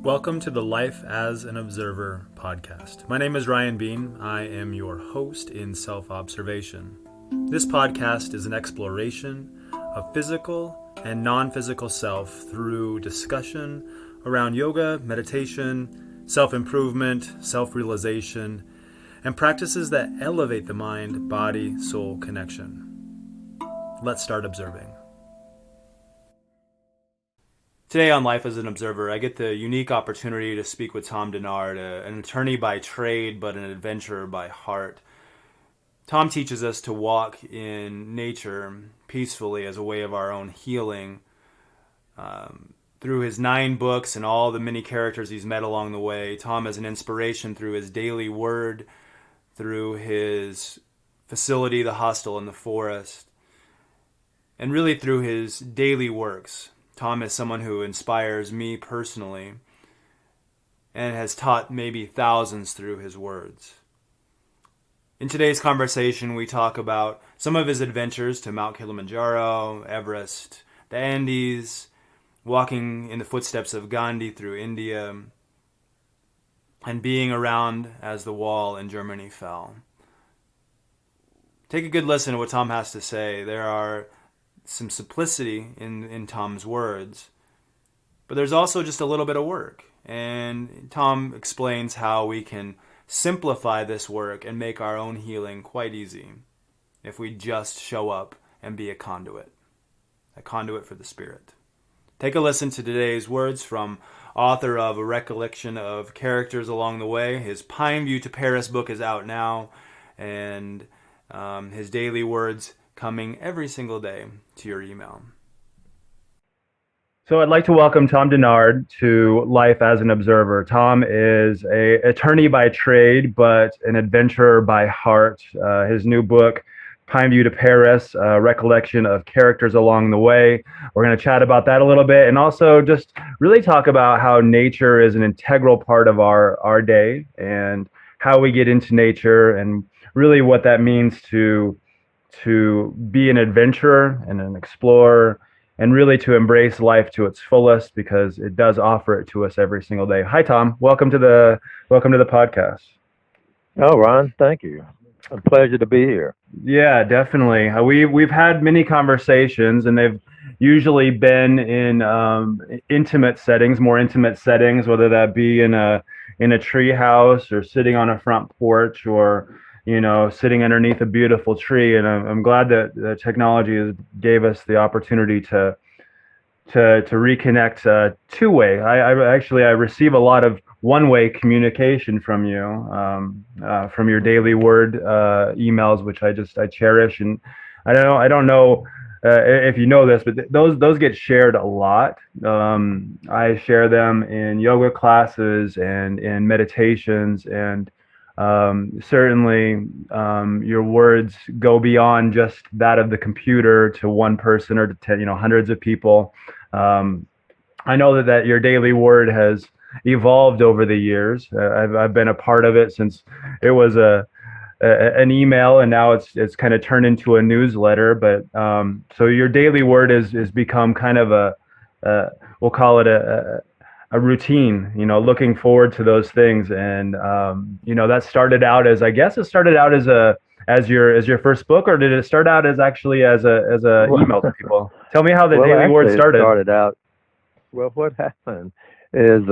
Welcome to the Life as an Observer podcast. My name is Ryan Bean. I am your host in self-observation. This podcast is an exploration of physical and non-physical self through discussion around yoga, meditation, self-improvement, self-realization, and practices that elevate the mind-body-soul connection. Let's start observing. Today on Life as an Observer, I get the unique opportunity to speak with Tom Dennard, an attorney by trade but an adventurer by heart. Tom teaches us to walk in nature peacefully as a way of our own healing. Through his 9 books and all the many characters he's met along the way, Tom is an inspiration through his daily word, through his facility, the Hostel in the forest, and really through his daily works. Tom is someone who inspires me personally and has taught maybe thousands through his words. In today's conversation, we talk about some of his adventures to Mount Kilimanjaro, Everest, the Andes, walking in the footsteps of Gandhi through India, and being around as the wall in Germany fell. Take a good listen to what Tom has to say. There are some simplicity in Tom's words, but there's also just a little bit of work. And Tom explains how we can simplify this work and make our own healing quite easy if we just show up and be a conduit for the spirit. Take a listen to today's words from author of A Recollection of Characters Along the Way. His Pine View to Paris book is out now, and his daily words coming every single day to your email. So I'd like to welcome Tom Dennard to Life as an Observer. Tom is an attorney by trade, but an adventurer by heart. His new book, Pine View to Paris, Recollection of Characters Along the Way. We're going to chat about that a little bit, and also just really talk about how nature is an integral part of our day, and how we get into nature, and really what that means to be an adventurer and an explorer, and really to embrace life to its fullest, because it does offer it to us every single day. Hi, Tom. Welcome to the podcast. Oh, Ron, thank you. A pleasure to be here. Yeah, definitely. We've had many conversations, and they've usually been in intimate settings, more intimate settings, whether that be in a tree house, or sitting on a front porch, or sitting underneath a beautiful tree. And I'm glad that the technology gave us the opportunity to reconnect two-way. I receive a lot of one-way communication from you, from your daily word emails, which I cherish. And I don't know if you know this, but those get shared a lot. I share them in yoga classes and in meditations, and certainly your words go beyond just that of the computer to one person or to 10, hundreds of people. I know that your daily word has evolved over the years. I've been a part of it since it was an email, and now it's kind of turned into a newsletter. But so your daily word has become kind of we'll call it a routine, looking forward to those things. And that started out as, as your first book, or did it start out as actually as a email to people? Tell me how the daily word started. It started out, well, what happened is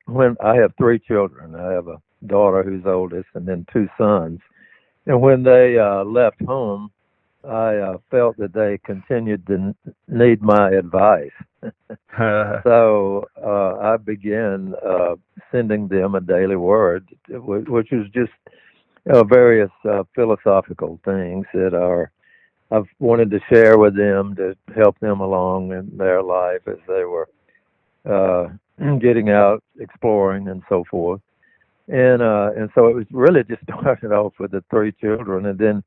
when I have 3 children. I have a daughter who's oldest, and then 2 sons. And when they left home, I felt that they continued to need my advice. So I began sending them a daily word, which was just various philosophical things that I've wanted to share with them to help them along in their life as they were getting out, exploring, and so forth. And so it was really just started off with the 3 children, and then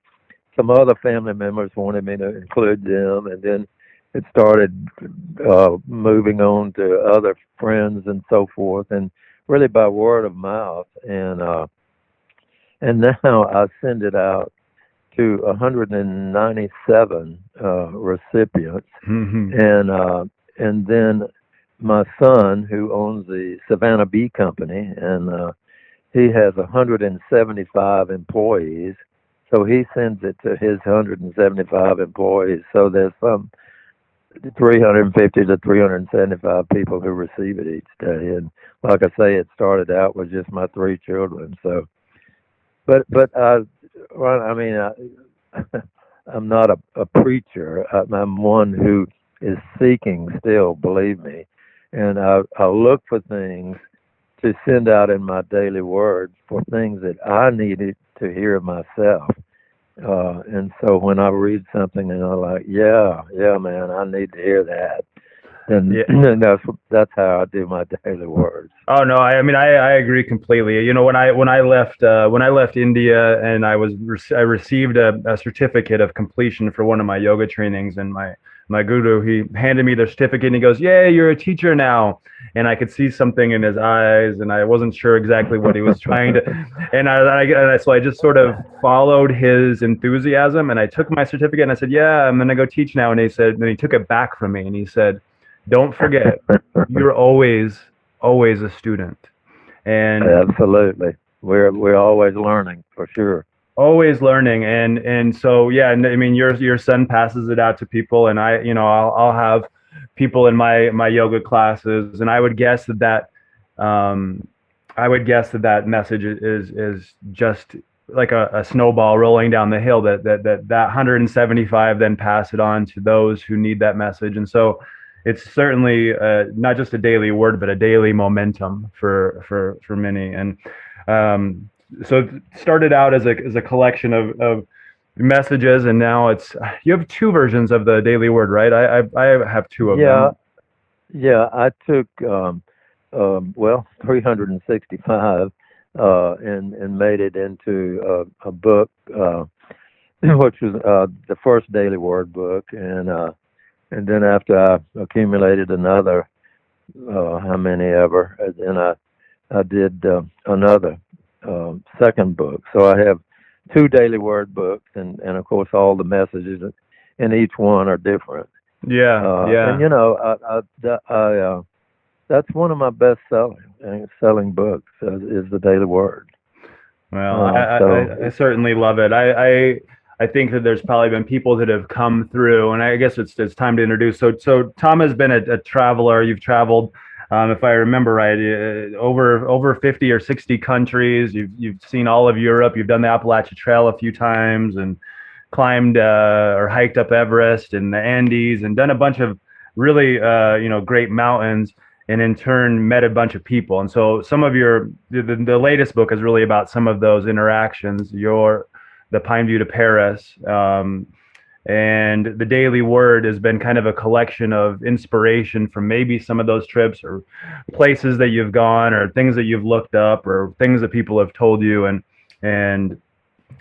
some other family members wanted me to include them, and then it started moving on to other friends and so forth, and really by word of mouth. And now I send it out to 197 recipients, Mm-hmm. and then my son, who owns the Savannah Bee Company, and he has 175 employees. So he sends it to his 175 employees. So there's some 350 to 375 people who receive it each day. And like I say, it started out with just my three children. So, well, I mean, I'm not a preacher. I'm one who is seeking still, believe me. And I look for things to send out in my daily word for things that I needed to hear myself. And so when I read something and I'm like, yeah, man, I need to hear that. And, Yeah. and that's how I do my daily words. Oh no, I mean I agree completely. You know, when I left India and I received a certificate of completion for one of my yoga trainings, and my guru, he handed me the certificate and he goes, "Yeah, you're a teacher now." And I could see something in his eyes, and I wasn't sure exactly what he was trying to. So I just sort of followed his enthusiasm, and I took my certificate and I said, "Yeah, I'm gonna go teach now." And then he took it back from me and he said, "Don't forget, you're always a student, and Absolutely. We're always learning for sure. always learning." And so yeah, and I mean your son passes it out to people, and I'll have people in my yoga classes, and um I would guess that message is just like a snowball rolling down the hill, that 175 then pass it on to those who need that message. And so it's certainly not just a daily word, but a daily momentum for many. And um, so it started out as a collection of messages, and now you have two versions of the daily word, right? I have two of Yeah, them. yeah. I took 365 and made it into a book, which was the first daily word book, and then after I accumulated another, how many ever, and then I did another second book. So I have two daily word books, and of course all the messages in each one are different. Yeah, And yeah. that's one of my best selling books is the Daily Word. Well, So I certainly love it. I think that there's probably been people that have come through, and I guess it's time to introduce. So Tom has been a traveler. You've traveled, if I remember right, over 50 or 60 countries. You've seen all of Europe. You've done the Appalachian Trail a few times, and climbed or hiked up Everest and the Andes, and done a bunch of really great mountains, and in turn met a bunch of people. And so some of the latest book is really about some of those interactions. The Pine View to Paris, and the Daily Word has been kind of a collection of inspiration from maybe some of those trips, or places that you've gone, or things that you've looked up, or things that people have told you. And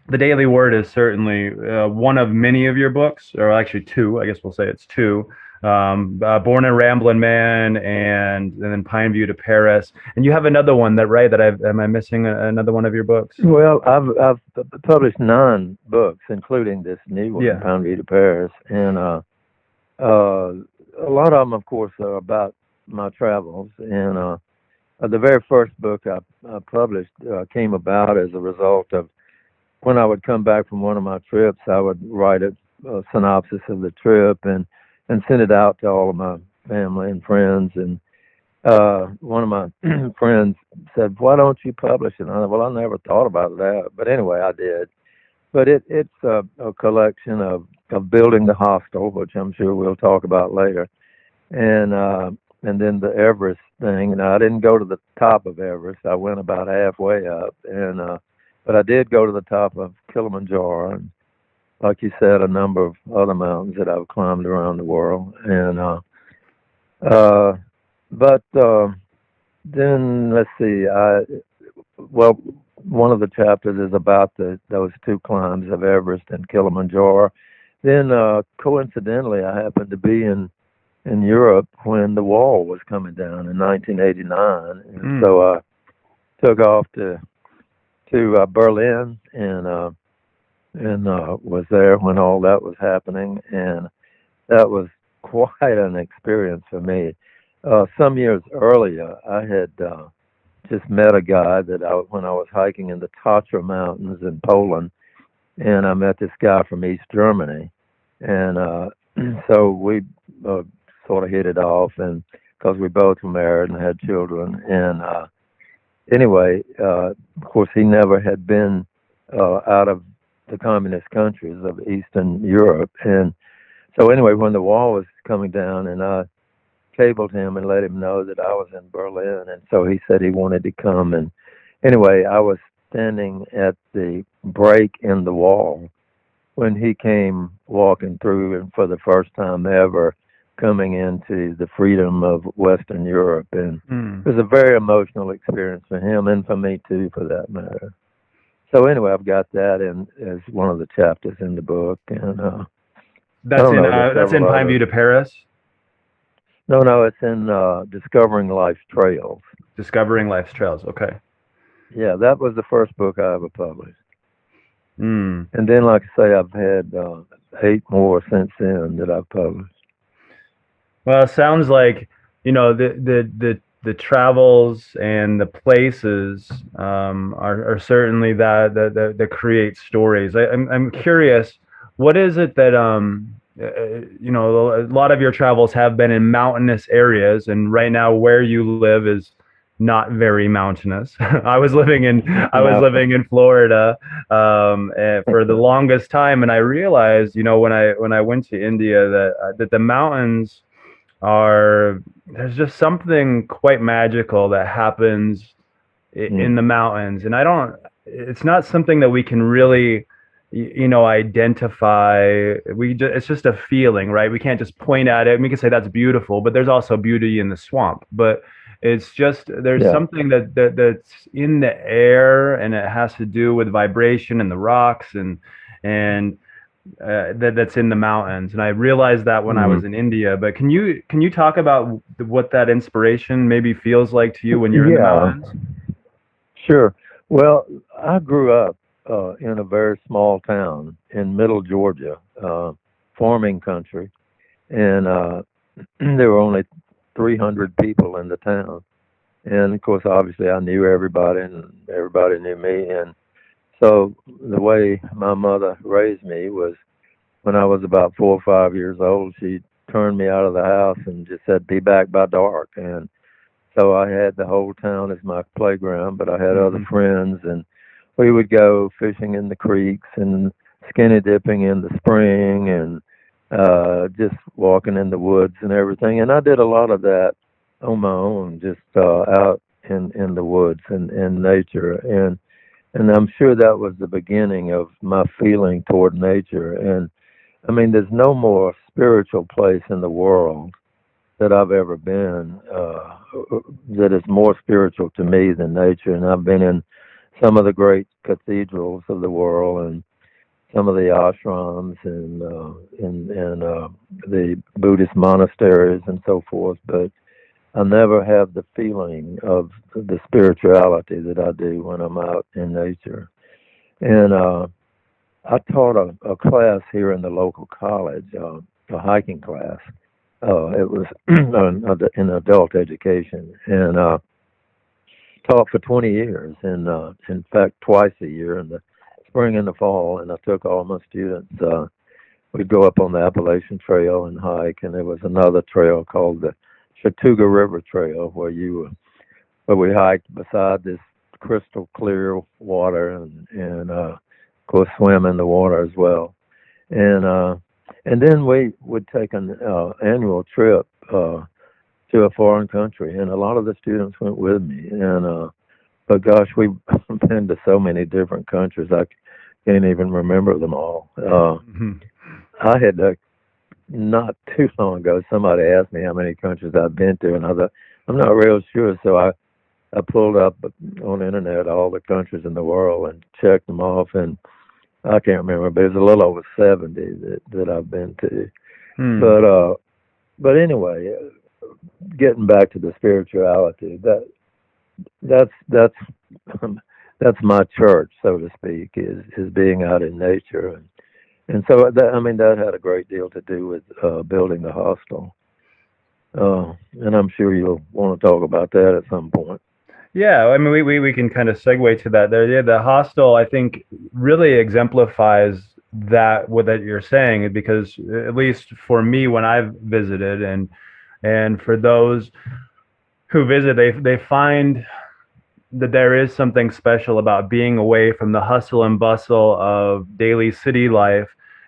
the Daily Word is certainly one of many of your books, or actually two. I guess we'll say it's two. Born and Ramblin' Man, and then Pine View to Paris. And you have another one am I missing another one of your books? well, I've published 9 books, including this new one, Yeah. Pound View to Paris, and uh, a lot of them, of course, are about my travels. And the very first book I published came about as a result of when I would come back from one of my trips. I would write a synopsis of the trip and send it out to all of my family and friends. And one of my friends said, "Why don't you publish it?" And I said, "Well, I never thought about that." But anyway, I did. But it's a collection of building the hostel, which I'm sure we'll talk about later, and then the Everest thing. And I didn't go to the top of Everest. I went about halfway up, and but I did go to the top of Kilimanjaro, and like you said, a number of other mountains that I've climbed around the world. And uh, but then let's see. Well, one of the chapters is about those two climbs of Everest and Kilimanjaro. Then coincidentally, I happened to be in Europe when the wall was coming down in 1989, and Mm. so I took off to Berlin and was there when all that was happening, and that was quite an experience for me. some years earlier, I had just met a guy that when I was hiking in the Tatra Mountains in Poland, and I met this guy from East Germany, and so we uh, sort of hit it off, and because we both were married and had children, and anyway, of course, he never had been out of the communist countries of Eastern Europe, and so anyway, when the wall was coming down, and I cabled him and let him know that I was in Berlin, and so he said he wanted to come. And anyway, I was standing at the break in the wall when he came walking through, and for the first time ever, coming into the freedom of Western Europe. And Hmm. it was a very emotional experience for him and for me too, for that matter. So anyway, I've got that in as one of the chapters in the book, and I don't know. There's That's in several Pine others. View to Paris, No, no, it's in Discovering Life's Trails. Discovering Life's Trails. Okay. Yeah, that was the first book I ever published. Hmm. And then, like I say, I've had 8 more since then that I've published. Well, it sounds like the travels and the places are certainly that create stories. I'm curious, what is it that a lot of your travels have been in mountainous areas, and right now where you live is not very mountainous. I was No. living in Florida for the longest time, and I realized, when I went to India that the mountains are there's just something quite magical that happens Mm. in the mountains, and I don't it's not something that we can really identify. It's just a feeling, right? We can't just point at it and we can say that's beautiful, but there's also beauty in the swamp. But it's just there's Yeah. something that's in the air, and it has to do with vibration and the rocks, and that's in the mountains. And I realized that when I Mm. was in India. But can you talk about what that inspiration maybe feels like to you when you're in the Yeah, mountains? sure. Well, I grew up in a very small town in middle Georgia, farming country, and there were only 300 people in the town. And of course, obviously, I knew everybody, and everybody knew me. And so the way my mother raised me was when I was about 4 or 5 years old, she turned me out of the house and just said, "Be back by dark." And so I had the whole town as my playground, but I had other Hmm. friends, and we would go fishing in the creeks and skinny dipping in the spring, and just walking in the woods and everything. And I did a lot of that on my own, just out in the woods and in nature. And I'm sure that was the beginning of my feeling toward nature. And I mean, there's no more spiritual place in the world that I've ever been that is more spiritual to me than nature. And I've been in some of the great cathedrals of the world, and some of the ashrams, and the Buddhist monasteries and so forth. But I never have the feeling of the spirituality that I do when I'm out in nature. And I taught a class here in the local college, a hiking class. It was in adult education, and taught for 20 years, and in fact, twice a year in the spring and the fall. And I took all my students. We'd go up on the Appalachian Trail and hike, and there was another trail called the Chattooga River Trail where we hiked beside this crystal clear water, and of course swim in the water as well. And then we would take an annual trip to a foreign country, and a lot of the students went with me. And but gosh, we've been to so many different countries, I can't even remember them all. Hmm. I had not too long ago, somebody asked me how many countries I've been to, and I thought I'm not real sure. So I pulled up on the internet all the countries in the world and checked them off, and I can't remember, but it's a little over 70 that I've been to. Hmm. But anyway, getting back to the spirituality, that's that's my church, so to speak, is being out in nature. And so that, I mean, that had a great deal to do with building the hostel. And I'm sure you'll want to talk about that at some point. Yeah, I mean, we can kind of segue to that there. Yeah, the hostel, I think, really exemplifies that what that you're saying, because at least for me, when I've visited, and for those who visit, they find that there is something special about being away from the hustle and bustle of daily city life.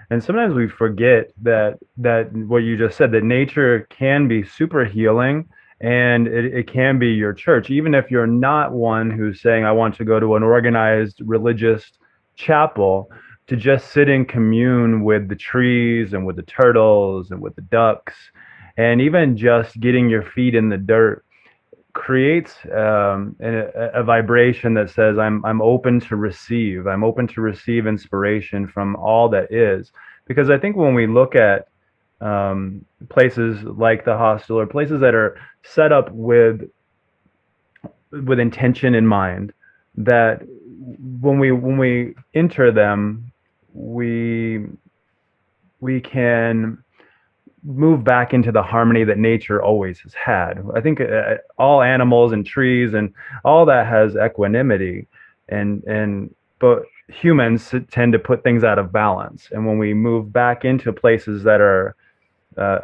And sometimes we forget that what you just said, that nature can be super healing, and it can be your church. Even if you're not one who's saying, I want to go to an organized religious chapel, to just sit and commune with the trees and with the turtles and with the ducks, and even just getting your feet in the dirt creates a vibration that says I'm open to receive. I'm open to receive inspiration from all that is. Because I think when we look at places like the hostel, or places that are set up with intention in mind, that when we enter them, we we can move back into the harmony that nature always has had. I think all animals and trees and all that has equanimity, and but humans tend to put things out of balance. And when we move back into places that are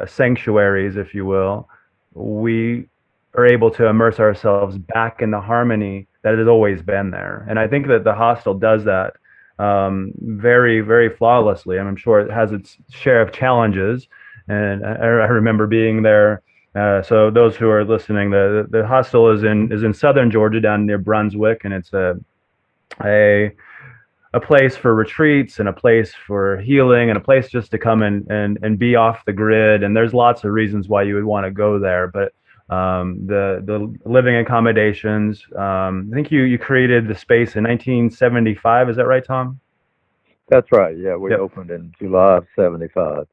sanctuaries, if you will, we are able to immerse ourselves back in the harmony that has always been there. And I think that the hostel does that very, very flawlessly. I'm sure it has its share of challenges, and I remember being there. So those who are listening, the hostel is in southern Georgia, down near Brunswick, and it's a a place for retreats and a place for healing and a place just to come and be off the grid. And there's lots of reasons why you would want to go there, but the living accommodations. I think you created the space in 1975. Is that right, Tom? That's right. Yeah, we Yep. opened in July of '75.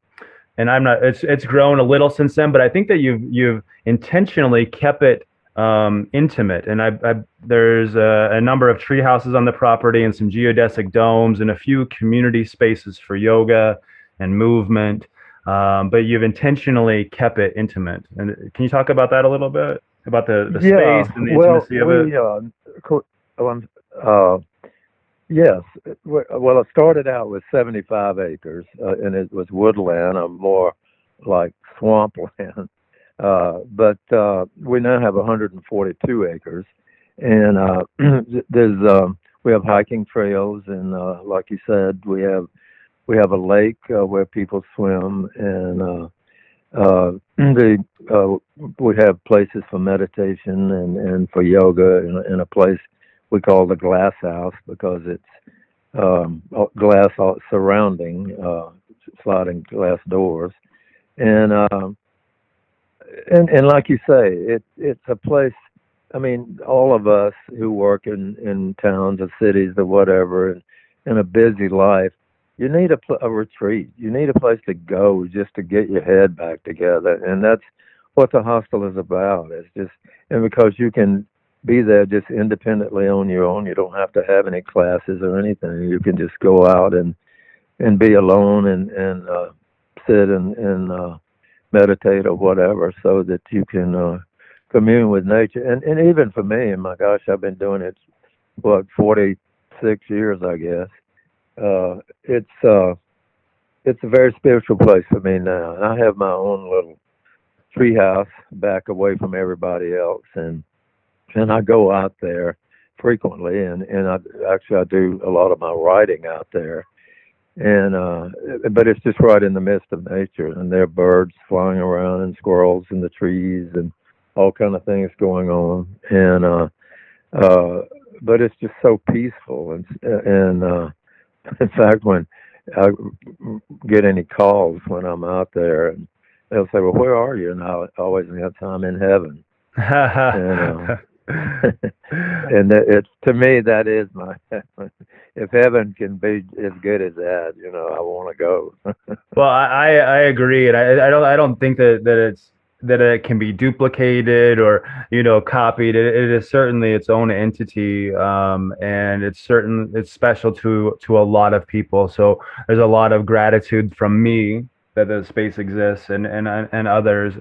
And I'm not. It's grown a little since then, but I think that you've intentionally kept it intimate. And there's a number of tree houses on the property, and some geodesic domes, and a few community spaces for yoga and movement. But you've intentionally kept it intimate. And can you talk about that a little bit, about the Yeah, space and the well, intimacy of it? co- uh, yes. Well, it started out with 75 acres, and it was woodland, or more like swampland. But we now have 142 acres, and we have hiking trails, and like you said, we have a lake where people swim, and the we have places for meditation and for yoga in a place we call the glass house, because it's glass surrounding sliding glass doors, and and like you say, it's a place. I mean, all of us who work in towns or cities or whatever, in a busy life, you need a retreat. You need a place to go just to get your head back together, and that's what the hostel is about. It's just, and because you can be there just independently on your own, you don't have to have any classes or anything. You can just go out and be alone, and sit and meditate or whatever, so that you can commune with nature. And even for me, my gosh, I've been doing it, what, 46 years, I guess. Uh, it's uh, it's a very spiritual place for me now. And I have my own little treehouse back away from everybody else, and I go out there frequently, and I do a lot of my writing out there, and but it's just right in the midst of nature, and there are birds flying around and squirrels in the trees and all kind of things going on, and uh, but it's just so peaceful, and in fact, when I get any calls when I'm out there, and they'll say, "Well, where are you?" And I always answer, "I'm in heaven," and and it's, to me, that is my heaven. If heaven can be as good as that, I want to go. Well, I agree, and I don't think that it can be duplicated or copied. It is certainly its own entity, and it's special to a lot of people. So there's a lot of gratitude from me that the space exists, and others.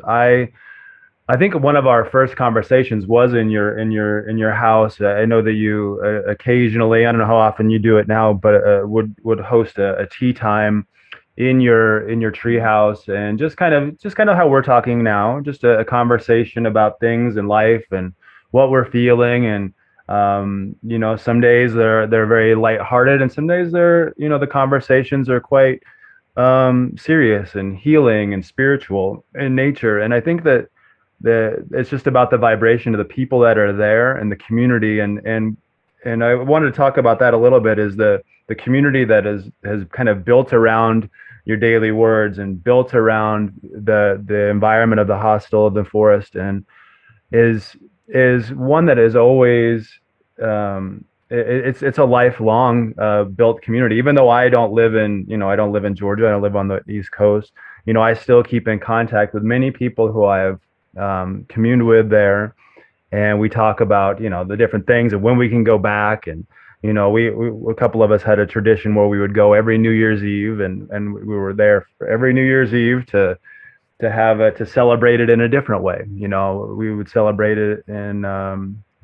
I think one of our first conversations was in your house. I know that you occasionally, I don't know how often you do it now, but would host a tea time in your treehouse, and just kind of how we're talking now, just a conversation about things in life and what we're feeling. And you know, some days they're very lighthearted, and some days they're, you know, the conversations are quite serious and healing and spiritual in nature. And I think that it's just about the vibration of the people that are there and the community. And I wanted to talk about that a little bit, is the community that has kind of built around your daily words and built around the environment of the hostel, of the forest, and is one that is always it's a lifelong built community. Even though I don't live in, you know, I don't live in Georgia, I live on the East Coast. You know, I still keep in contact with many people who I have communed with there, and we talk about, you know, the different things and when we can go back. And you know, we a couple of us had a tradition where we would go every New Year's Eve, and we were there for every New Year's Eve to have it, to celebrate it in a different way. You know, we would celebrate it in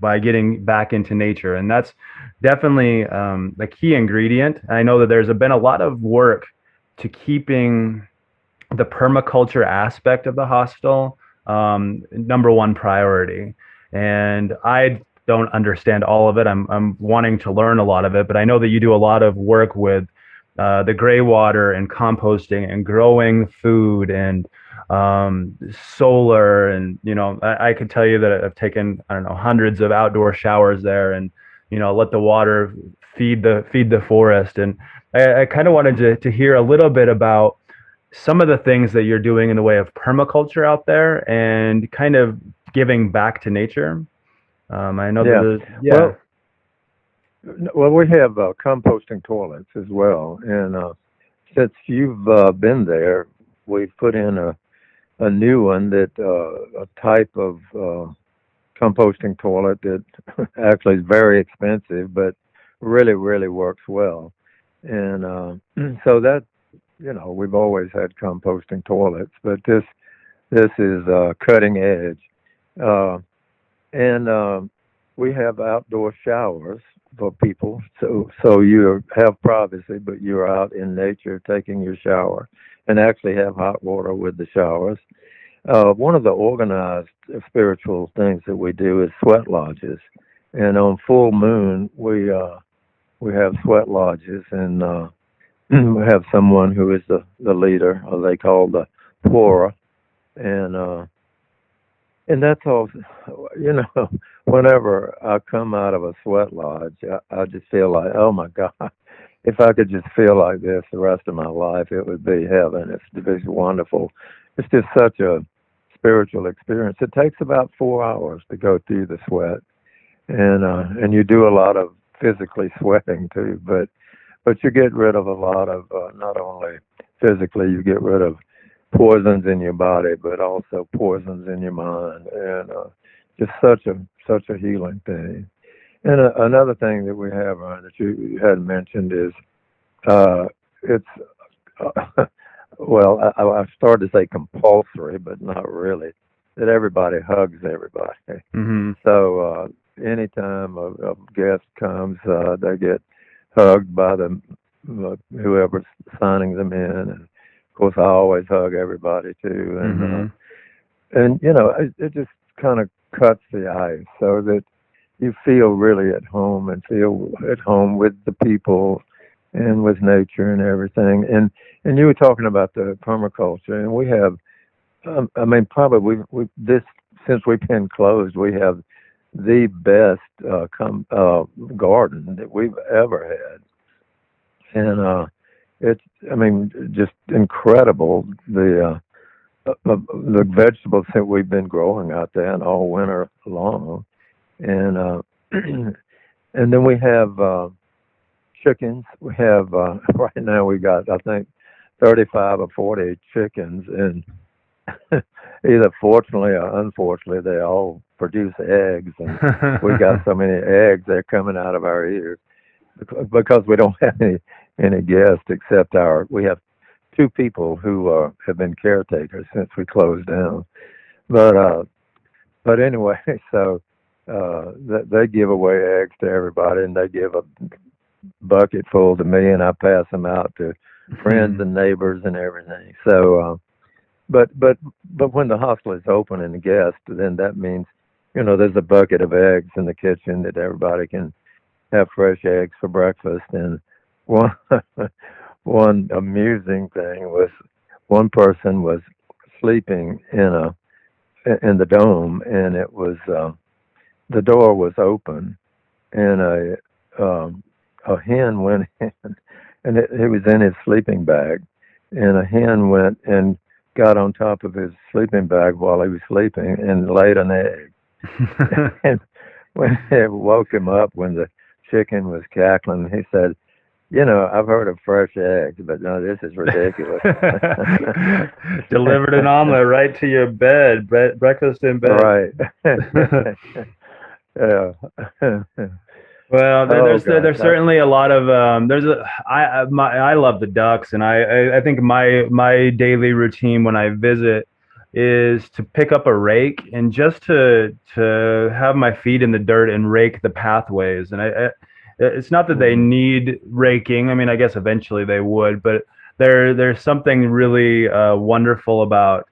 by getting back into nature, and that's definitely the key ingredient. I know that there's been a lot of work to keeping the permaculture aspect of the hostel number one priority. And I don't understand all of it. I'm wanting to learn a lot of it, but I know that you do a lot of work with the gray water and composting and growing food and solar. And you know, I could tell you that I've taken, I don't know, hundreds of outdoor showers there, and you know, let the water feed the forest. And I kind of wanted to hear a little bit about some of the things that you're doing in the way of permaculture out there and kind of giving back to nature. I know Yeah. that yeah. Well, well, we have composting toilets as well, and since you've been there, we've put in a new one that a type of composting toilet that actually is very expensive, but really, really works well. And so that, you know, we've always had composting toilets, but this is cutting edge. Uh, and we have outdoor showers for people, so you have privacy, but you're out in nature taking your shower, and actually have hot water with the showers. One of the organized spiritual things that we do is sweat lodges, and on full moon we have sweat lodges, and we have someone who is the leader, or they call the pourer, and that's all. You know, whenever I come out of a sweat lodge, I just feel like, oh my God, if I could just feel like this the rest of my life, it would be heaven. It's wonderful. It's just such a spiritual experience. It takes about 4 hours to go through the sweat, and you do a lot of physically sweating too, but you get rid of a lot of not only physically, you get rid of poisons in your body, but also poisons in your mind, and just such a healing thing. And another thing that we have, Ryan, that you had mentioned is it's well, I started to say compulsory, but not really. That everybody hugs everybody. Hmm. So anytime a guest comes, they get hugged by the whoever's signing them in, and of course I always hug everybody too, Hmm. and you know, it just kind of cuts the ice so that you feel really at home, and feel at home with the people and with nature and everything. And you were talking about the permaculture, and we have, I mean, probably we this since we've been closed, we have the best garden that we've ever had, and it's, I mean, just incredible the vegetables that we've been growing out there and all winter long, and and then we have chickens. We have right now we got, I think, 35 or 40 chickens, and either fortunately or unfortunately they all produce eggs, and we got so many eggs they're coming out of our ears because we don't have any guests except we have two people who have been caretakers since we closed down. But but anyway, so they give away eggs to everybody, and they give a bucket full to me, and I pass them out to friends and neighbors and everything. So, but when the hostel is open and the guests, then that means, there's a bucket of eggs in the kitchen that everybody can have fresh eggs for breakfast. And one one amusing thing was one person was sleeping in the dome, and it was the door was open, and a hen went in, and it was in his sleeping bag, and a hen went and got on top of his sleeping bag while he was sleeping and laid an egg. And when it woke him up when the chicken was cackling, he said, I've heard of fresh eggs, but no, this is ridiculous. Delivered an omelet right to your bed, breakfast in bed. Right. Yeah. Well, Oh there's gosh. certainly a lot of I love the ducks, and I think my daily routine when I visit is to pick up a rake and just to have my feet in the dirt and rake the pathways. And it's not that they need raking. I mean, I guess eventually they would, but there's something really wonderful about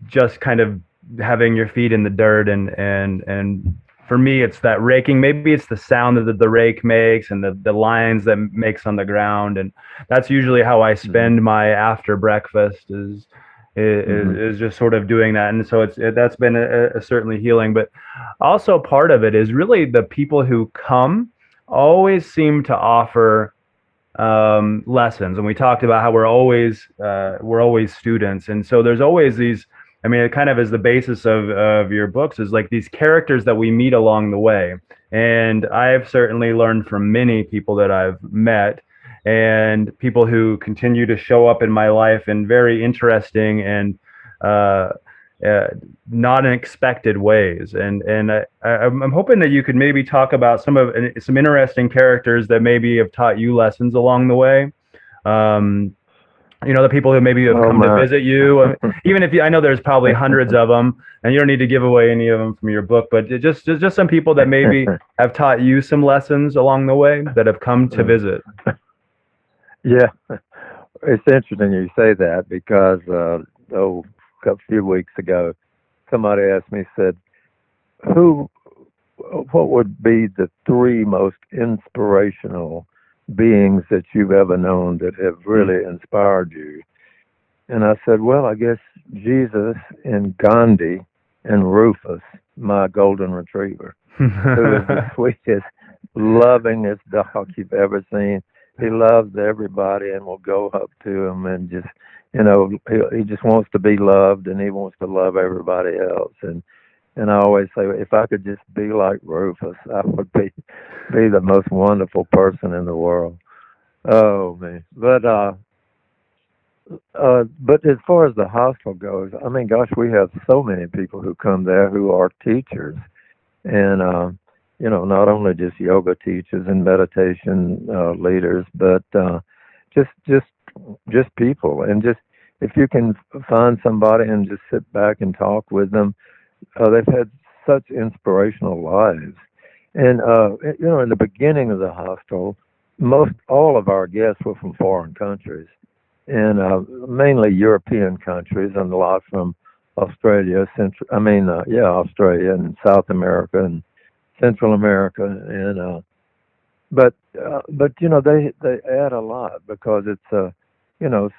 just kind of having your feet in the dirt, and for me it's that raking. Maybe it's the sound that the rake makes and the lines that makes on the ground, and that's usually how I spend my after breakfast is just sort of doing that. And so that's been a certainly healing. But also part of it is really the people who come always seem to offer lessons. And we talked about how we're always students, and so there's always these. I mean, it kind of is the basis of your books, is like these characters that we meet along the way. And I've certainly learned from many people that I've met, and people who continue to show up in my life in very interesting and uh, not unexpected ways. And I'm hoping that you could maybe talk about some interesting characters that maybe have taught you lessons along the way. Um, the people who maybe have come to visit you, even if I know there's probably hundreds of them, and you don't need to give away any of them from your book, but just some people that maybe have taught you some lessons along the way that have come to visit. Yeah, it's interesting you say that because a few weeks ago, somebody asked me, said, "Who, what would be the three most inspirational beings that you've ever known that have really inspired you?" And I said, well, I guess Jesus and Gandhi and Rufus, my golden retriever, who is the sweetest, lovingest dog you've ever seen. He loves everybody and will go up to him and just, he just wants to be loved, and he wants to love everybody else. And I always say, if I could just be like Rufus, I would be the most wonderful person in the world. Oh man, but as far as the hostel goes, I mean, gosh, we have so many people who come there who are teachers, and not only just yoga teachers and meditation leaders, but just just just people, and just if you can find somebody and just sit back and talk with them. They've had such inspirational lives. And, in the beginning of the hostel, most all of our guests were from foreign countries, and mainly European countries, and a lot from Australia, Australia and South America and Central America. And, but they add a lot because it's,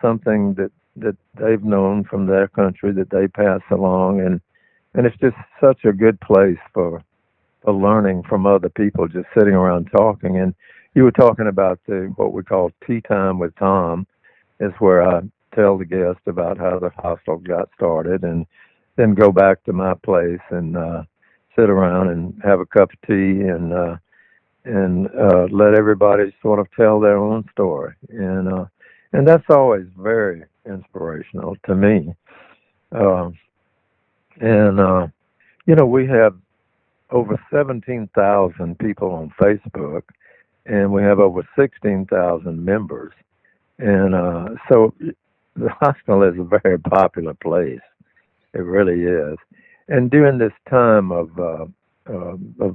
something that they've known from their country that they pass along. And it's just such a good place for learning from other people, just sitting around talking. And you were talking about what we call tea time with Tom, is where I tell the guests about how the hostel got started, and then go back to my place and sit around and have a cup of tea and let everybody sort of tell their own story. And that's always very inspirational to me. Uh, And, we have over 17,000 people on Facebook, and we have over 16,000 members. And so the hostel is a very popular place. It really is. and during this time of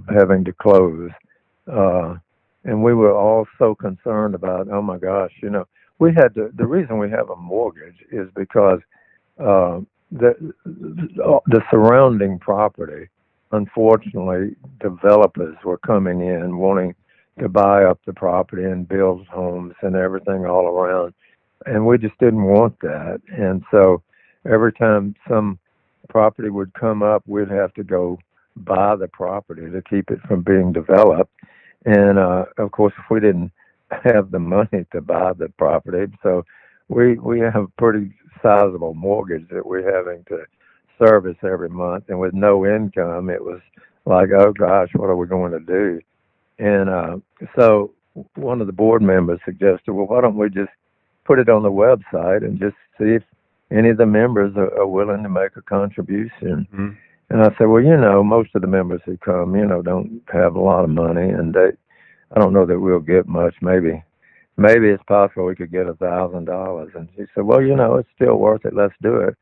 having to close, uh, and we were all so concerned about, oh my gosh, we had the reason we have a mortgage is because uh, the surrounding property, unfortunately, developers were coming in wanting to buy up the property and build homes and everything all around, and we just didn't want that. And so every time some property would come up, we'd have to go buy the property to keep it from being developed. And of course, if we didn't have the money to buy the property, so we have a pretty sizable mortgage that we're having to service every month, and with no income, it was like, oh gosh, what are we going to do? And so one of the board members suggested, well, why don't we just put it on the website and just see if any of the members are willing to make a contribution. Mm-hmm. And I said, well, most of the members who come, don't have a lot of money, and I don't know that we'll get much. Maybe it's possible we could get $1,000. And she said, well, it's still worth it. Let's do it.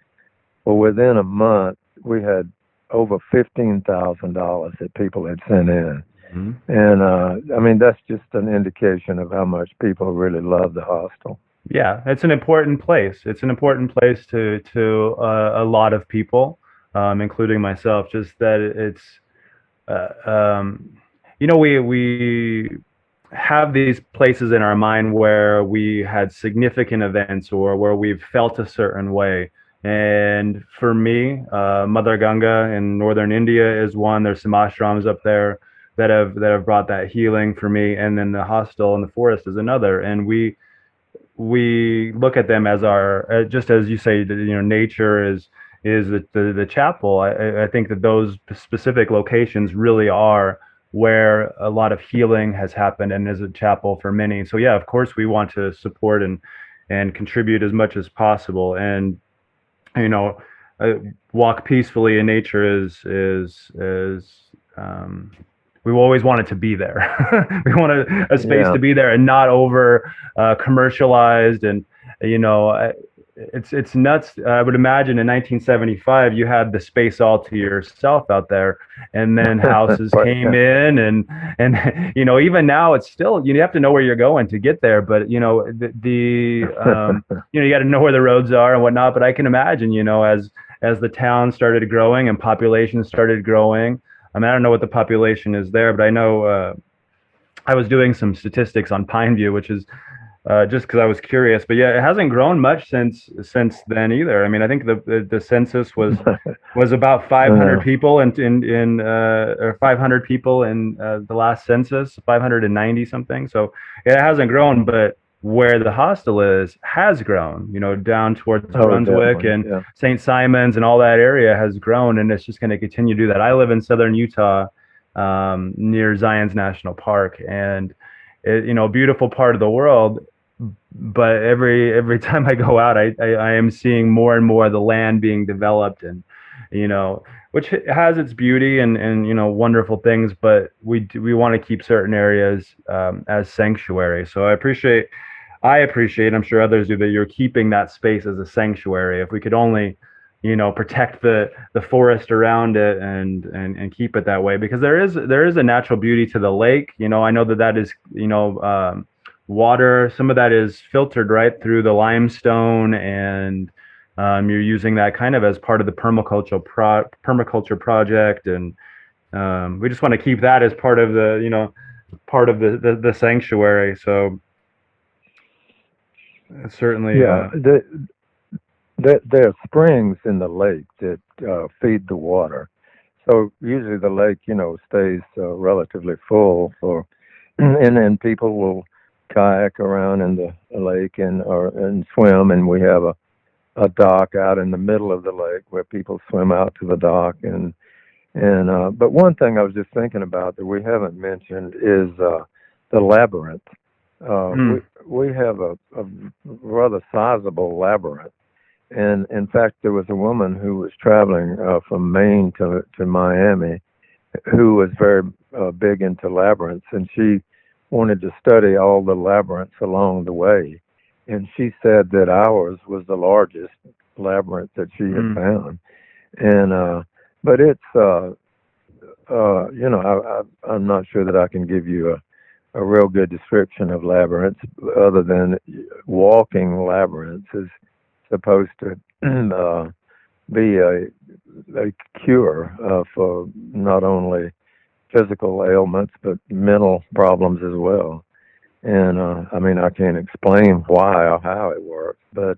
Well, within a month, we had over $15,000 that people had sent in. Mm-hmm. And I mean, that's just an indication of how much people really love the hostel. Yeah, it's an important place. It's an important place to a lot of people, including myself. Just that it's, we have these places in our mind where we had significant events or where we've felt a certain way. And for me, Mother Ganga in northern India is one. There's some ashrams up there that have brought that healing for me, and then the hostel in the forest is another. And we look at them as our, just as you say, nature is the chapel. I think that those specific locations really are where a lot of healing has happened and is a chapel for many. So yeah, of course we want to support and contribute as much as possible. And walk peacefully in nature is we always want it to be there. We want a space to be there and not over commercialized. And it's nuts. I would imagine in 1975 you had the space all to yourself out there, and then houses came in, and even now it's still, you have to know where you're going to get there. But you got to know where the roads are and whatnot. But I can imagine, as the town started growing and population started growing. I mean, I don't know what the population is there, but I know I was doing some statistics on Pineview, which is just because I was curious. But yeah, it hasn't grown much since then either. I mean, I think the census was about 500 people or 500 people in the last census, 590 something. So it hasn't grown, but where the hostel has grown, down towards Brunswick and St. Simons and all that area has grown, and it's just going to continue to do that. I live in southern Utah, near Zion's National Park, and a beautiful part of the world. But every time I go out, I am seeing more and more of the land being developed, and which has its beauty and wonderful things, but we want to keep certain areas as sanctuary. So I appreciate, I'm sure others do, that you're keeping that space as a sanctuary. If we could only, protect the forest around it and keep it that way, because there is a natural beauty to the lake. I know that is, water. Some of that is filtered right through the limestone, and you're using that kind of as part of the permaculture project, and we just want to keep that as part of the sanctuary. So certainly, there are springs in the lake that feed the water. So usually the lake, stays relatively full and then people will kayak around in the lake and swim, and we have a dock out in the middle of the lake where people swim out to the dock. But one thing I was just thinking about that we haven't mentioned is the labyrinth. We have a rather sizable labyrinth, and in fact there was a woman who was traveling from Maine to Miami who was very big into labyrinths, and she wanted to study all the labyrinths along the way, and she said that ours was the largest labyrinth that she had found. And but it's I'm not sure that I can give you a real good description of labyrinths, other than walking labyrinths is supposed to be a cure for not only physical ailments but mental problems as well. And I mean, I can't explain why or how it works, but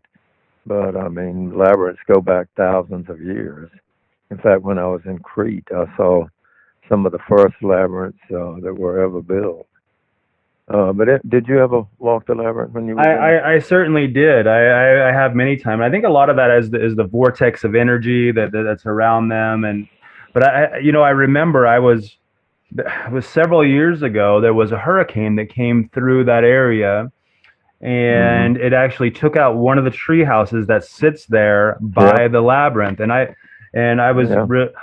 I mean, labyrinths go back thousands of years. In fact, when I was in Crete, I saw some of the first labyrinths that were ever built. Did you ever walk the labyrinth when you I, were there? I certainly did. I have many times. I think a lot of that is the vortex of energy that's around them. And but I remember it was several years ago. There was a hurricane that came through that area, Hmm. and it actually took out one of the tree houses that sits there Yeah, by the labyrinth. yeah.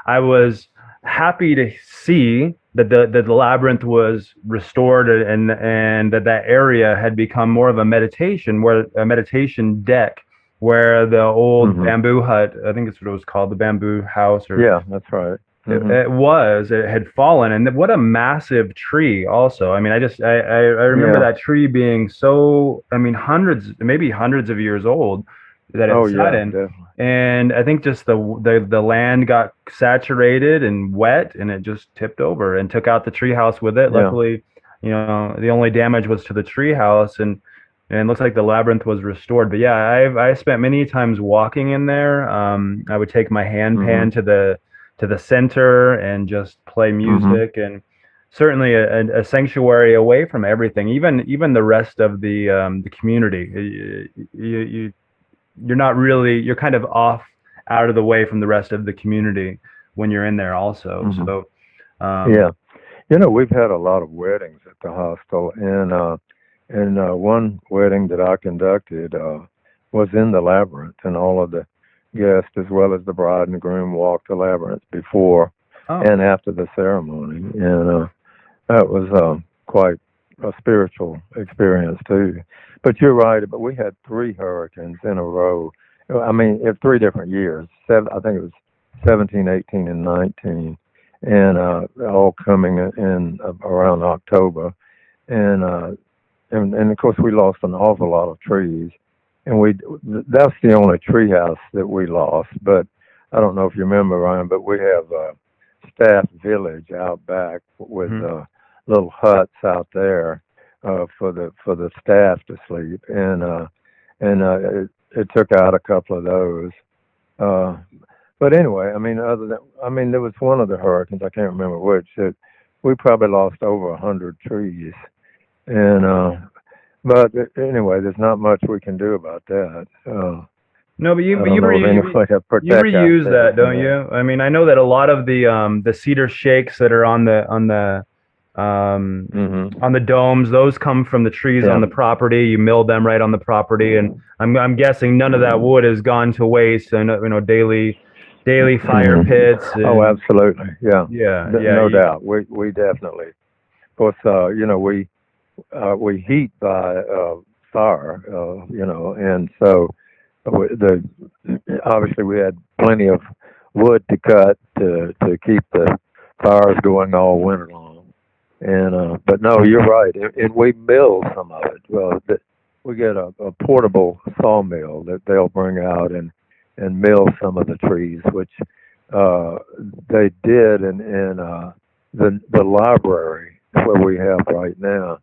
I was happy to see that the labyrinth was restored, and that area had become more of a meditation deck, where the old Hmm. bamboo hut, I think that's what it was called, the bamboo house, or Yeah, that's right. Hmm. it had fallen. And what a massive tree also. I mean, I remember Yeah. that tree being so, I mean, maybe hundreds of years old that it Oh, sat yeah, in. definitely. And I think just the land got saturated and wet, and it just tipped over and took out the tree house with it. Yeah. Luckily, the only damage was to the tree house, and it looks like the labyrinth was restored. But yeah, I spent many times walking in there. I would take my Hmm. handpan to the center and just play Hmm. music, and certainly a sanctuary away from everything, even the rest of the community. You're not really, you're kind of off, out of the way from the rest of the community when you're in there also. Hmm. So um, Yeah. We've had a lot of weddings at the hostel, and one wedding that I conducted was in the labyrinth, and all of the guests, as well as the bride and groom, walked the labyrinth before oh, and after the ceremony, and that was quite a spiritual experience too. But you're right. But we had three hurricanes in a row. I mean, in 3 different years. I think it was 17, 18, and 19, and all coming in around October. And and of course we lost an awful lot of trees, and we that's the only tree house that we lost. But I don't know if you remember, Ryan, but we have staff village out back with mhm. little huts out there for the staff to sleep, and it took out a couple of those. Uh, but anyway, I mean, there was one of the hurricanes, I can't remember which, that we probably lost over 100 trees, and but anyway, there's not much we can do about that. No, but I don't know of any way to you protect reuse ourselves that, from don't that. you? I mean, I know that a lot of the cedar shakes that are um, Hmm. on the domes, those come from the trees on Yeah. the property. You mill them right on the property, and I'm guessing none of that Hmm. wood has gone to waste. And daily fire Hmm. pits, Oh, and absolutely. Yeah. yeah, yeah, No doubt. We definitely. Of course, we heat by fire. And so the obviously we had plenty of wood to cut to keep the fires going all winter long. And but no, you're right, and we mill some of it. Well, we get a portable sawmill that they'll bring out and mill some of the trees, which uh, they did in the library where we have right now.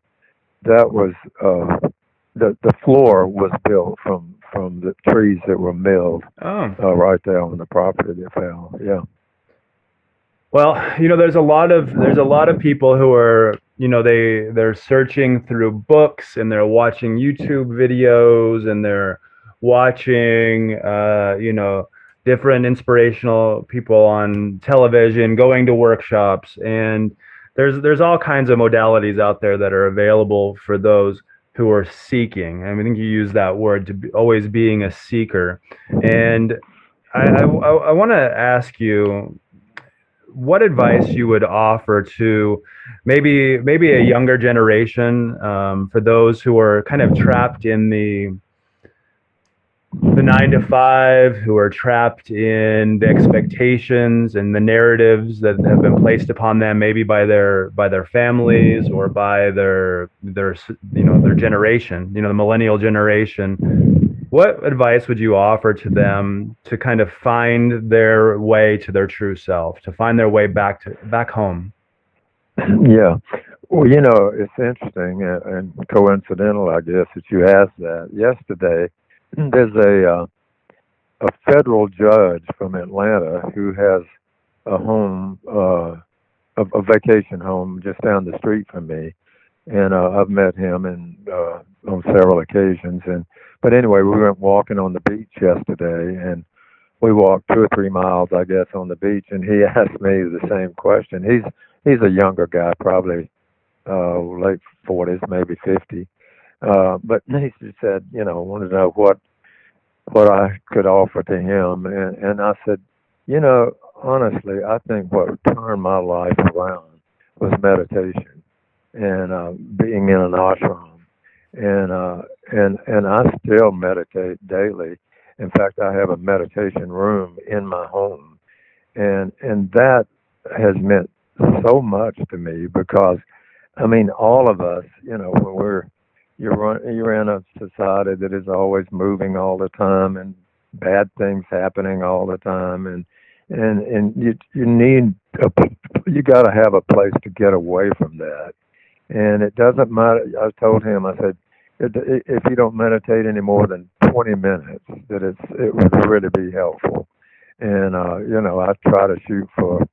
That was the floor was built from the trees that were milled oh. right there on the property they found. Yeah. Well, there's a lot of people who are, they're searching through books, and they're watching YouTube videos, and they're watching different inspirational people on television, going to workshops, and there's all kinds of modalities out there that are available for those who are seeking. I think you use that word, to be, always being a seeker. And I want to ask you what advice you would offer to maybe a younger generation, for those who are kind of trapped in the 9 to 5, who are trapped in the expectations and the narratives that have been placed upon them, maybe by their families or by their generation, the millennial generation. What advice would you offer to them to kind of find their way to their true self, to find their way back home? Yeah. Well, it's interesting and coincidental, I guess, that you asked that. Yesterday, there's a federal judge from Atlanta who has a home, a vacation home just down the street from me, and I've met him on several occasions. But anyway, we went walking on the beach yesterday, and we walked 2 or 3 miles, I guess, on the beach, and he asked me the same question. He's a younger guy, probably late 40s, maybe 50. But he said, wanted to know what I could offer to him, and I said, honestly, I think what turned my life around was meditation and being in an ashram, and I still meditate daily. In fact, I have a meditation room in my home, and that has meant so much to me because, I mean, all of us, when you're in a society that is always moving all the time and bad things happening all the time, and you need you got to have a place to get away from that. And it doesn't matter. I told him, I said, if you don't meditate any more than 20 minutes, that it would really be helpful. And I try to shoot for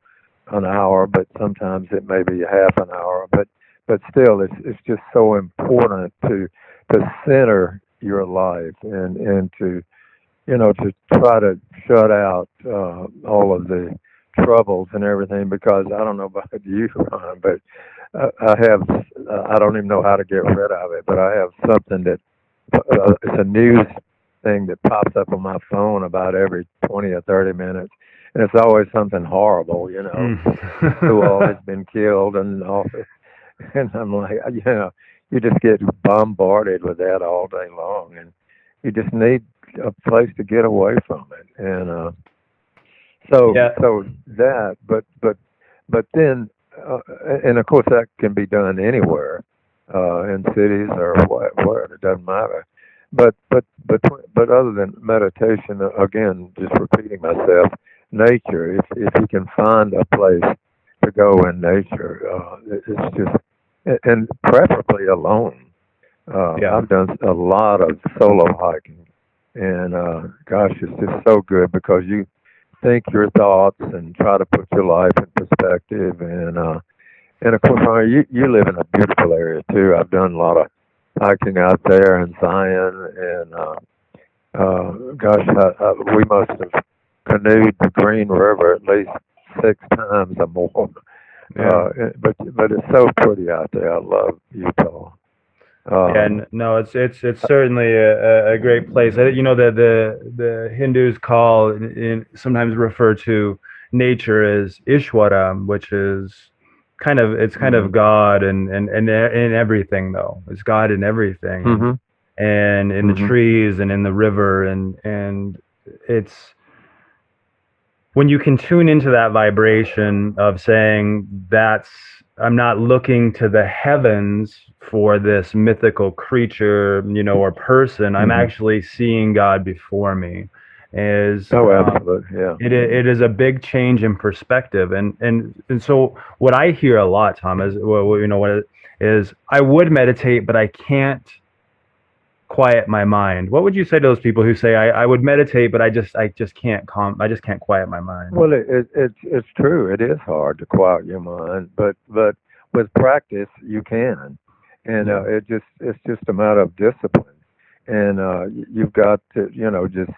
an hour, but sometimes it may be half an hour. But still, it's just so important to center your life and to try to shut out all of the troubles and everything. Because I don't know about you, Ron, but I have I don't even know how to get rid of it. But I have something that it's a news thing that pops up on my phone about every 20 or 30 minutes, and it's always something horrible, who all has been killed and all. And I'm like, you just get bombarded with that all day long, and you just need a place to get away from it. And Yeah. so that, but then, and of course that can be done anywhere, in cities or where it doesn't matter. But other than meditation, again, just repeating myself, nature. If you can find a place to go in nature, it's just, and preferably alone. Yeah. I've done a lot of solo hiking, and gosh, it's just so good because you think your thoughts and try to put your life in perspective. And of course, you live in a beautiful area too. I've done a lot of hiking out there in Zion, and gosh, we must have canoed the Green River at least 6 times or more. Yeah. But it's so pretty out there. I love Utah. Yeah, Um, no, it's certainly a great place. The Hindus sometimes refer to nature as Ishwara, which is kind of mhm, God and in everything though. It's God in everything mhm, and in the mhm, trees and in the river and it's when you can tune into that vibration of saying that's I'm not looking to the heavens for this mythical creature, or person. I'm mhm. actually seeing God before me. Is Oh, absolutely. Yeah. it is a big change in perspective, and so what I hear a lot, Tom, is what it is. I would meditate, but I can't quiet my mind. What would you say to those people who say I would meditate, but I just can't I just can't quiet my mind? Well, it's true. It is hard to quiet your mind, but with practice you can, and Yeah. it's just a matter of discipline, and you've got to just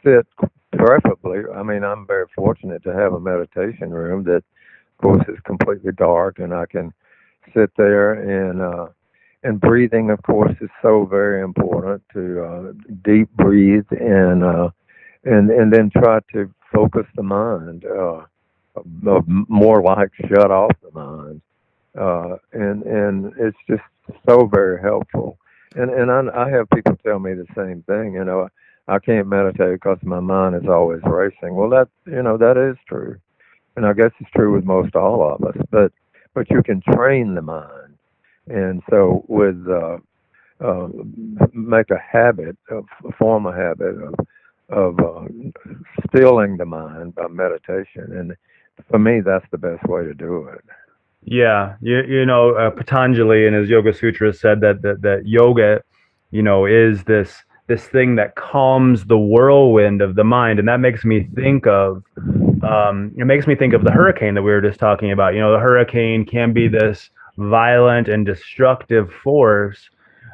sit. Preferably, I mean, I'm very fortunate to have a meditation room that, of course, is completely dark, and I can sit there and breathing, of course, is so very important to deep breathe and then try to focus the mind, more like shut off the mind, and it's just so very helpful. And I have people tell me the same thing. I can't meditate because my mind is always racing. Well, that that is true, and I guess it's true with most all of us. But you can train the mind, and so with uh, make a habit of form a habit of stilling the mind by meditation, and for me, that's the best way to do it. Yeah, Patanjali in his Yoga Sutras said that yoga, is this thing that calms the whirlwind of the mind, and that makes me think of it makes me think of the hurricane that we were just talking about. The hurricane can be this violent and destructive force,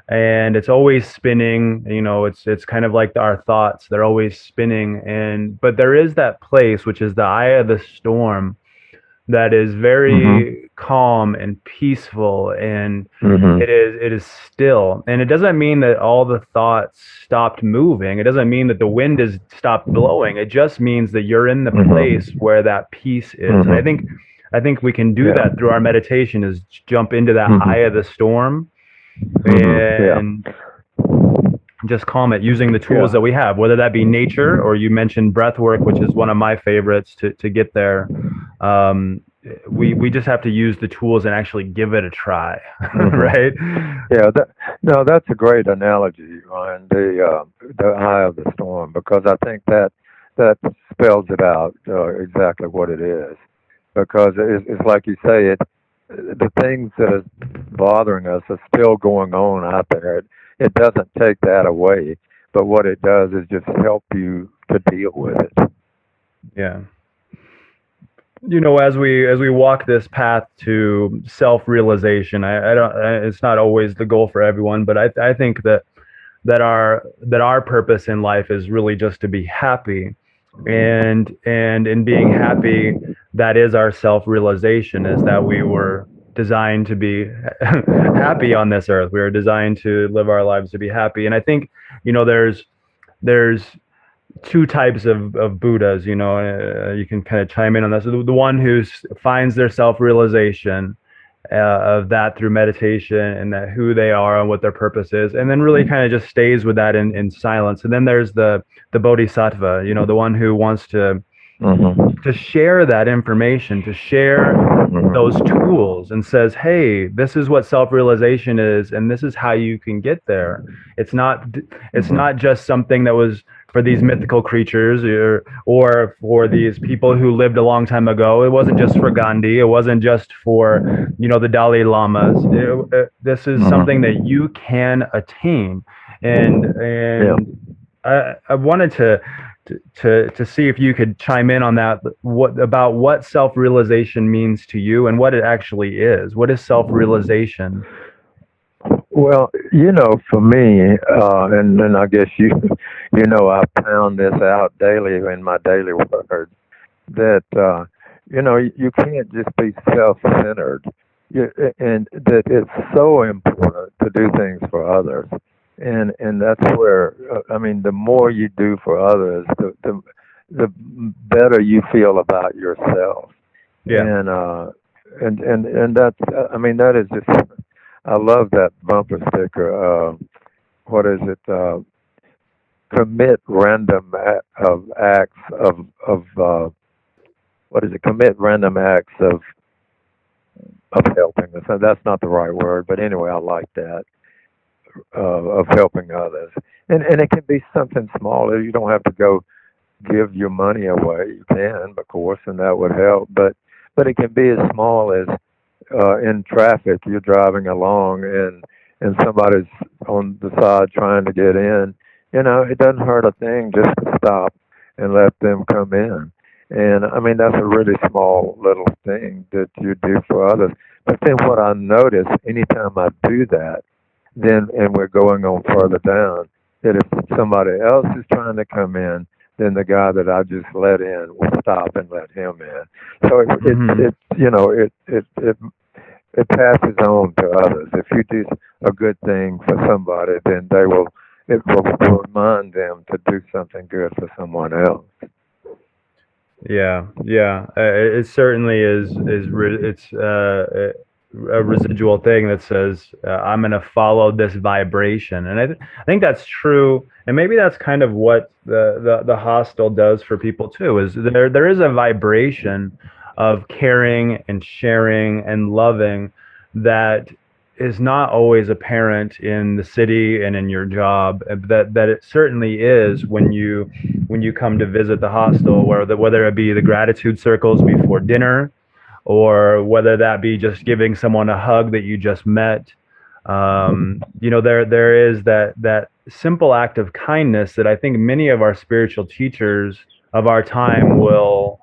and it's always spinning. It's kind of like our thoughts; they're always spinning, and but there is that place which is the eye of the storm that is Mhm. very calm and peaceful, and Mhm. it is still, and it doesn't mean that all the thoughts stopped moving. It doesn't mean that the wind has stopped blowing. It just means that you're in the place Mhm. where that peace is. And Mhm. I think we can do Yeah. that through our meditation, is jump into that eye of the Mhm. storm Mhm. Yeah. and just calm it using the tools Yeah. that we have, whether that be nature, or you mentioned breath work, which is one of my favorites to get there. Um, we just have to use the tools and actually give it a try, Mhm. right? Yeah. No, that's a great analogy, Ryan. The eye of the storm, because I think that spells it out exactly what it is. Because it's like you say, the things that are bothering us are still going on out there. It doesn't take that away, but what it does is just help you to deal with it. Yeah. As we walk this path to self-realization, I don't. It's not always the goal for everyone, but I think that our purpose in life is really just to be happy, and in being happy, that is our self-realization, is that we were designed to be happy on this earth. We were designed to live our lives to be happy. And I think there's two types of Buddhas. You can kind of chime in on this. The one who finds their self-realization of that through meditation, and that who they are and what their purpose is, and then really kind of just stays with that in silence. And then there's the bodhisattva, the one who wants Mhm. to share that information, to share those Mhm. tools, and says, hey, this is what self-realization is, and this is how you can get there. it's not it's not Mhm. just something that was for these mythical creatures, or for these people who lived a long time ago. It wasn't just for Gandhi. It wasn't just for the Dalai Lamas. This is something that Mhm. you can attain. and Yeah. and I wanted to see if you could chime in on that. What self-realization means to you, and what it actually is. What is self-realization? Well, for me, and I guess I pound this out daily in my daily work that you can't just be self-centered, and that it's so important to do things for others, and that's where I mean, the more you do for others, the better you feel about yourself, Yeah. and that's I mean, that is just, I love that bumper sticker. What is it? Commit random of acts of what is it? Commit random acts of helping. So that's not the right word, but anyway, I like that of helping others. And it can be something small. You don't have to go give your money away. You can, of course, and that would help. But it can be as small as in traffic, you're driving along and somebody's on the side trying to get in. It doesn't hurt a thing just to stop and let them come in. And I mean, that's a really small little thing that you do for others. But then what I notice anytime I do that, then and we're going on further down, that if somebody else is trying to come in, then the guy that I just let in will stop and let him in. So Hmm. it passes on to others. If you do a good thing for somebody, then it will remind them to do something good for someone else. Yeah, yeah. It certainly is. It's a residual thing that says I'm going to follow this vibration, and I think that's true, and maybe that's kind of what the hostel does for people too. Is there is a vibration of caring and sharing and loving that is not always apparent in the city and in your job. That it certainly is when you come to visit the hostel, whether it be the gratitude circles before dinner, or whether that be just giving someone a hug that you just met. There is that simple act of kindness that I think many of our spiritual teachers of our time will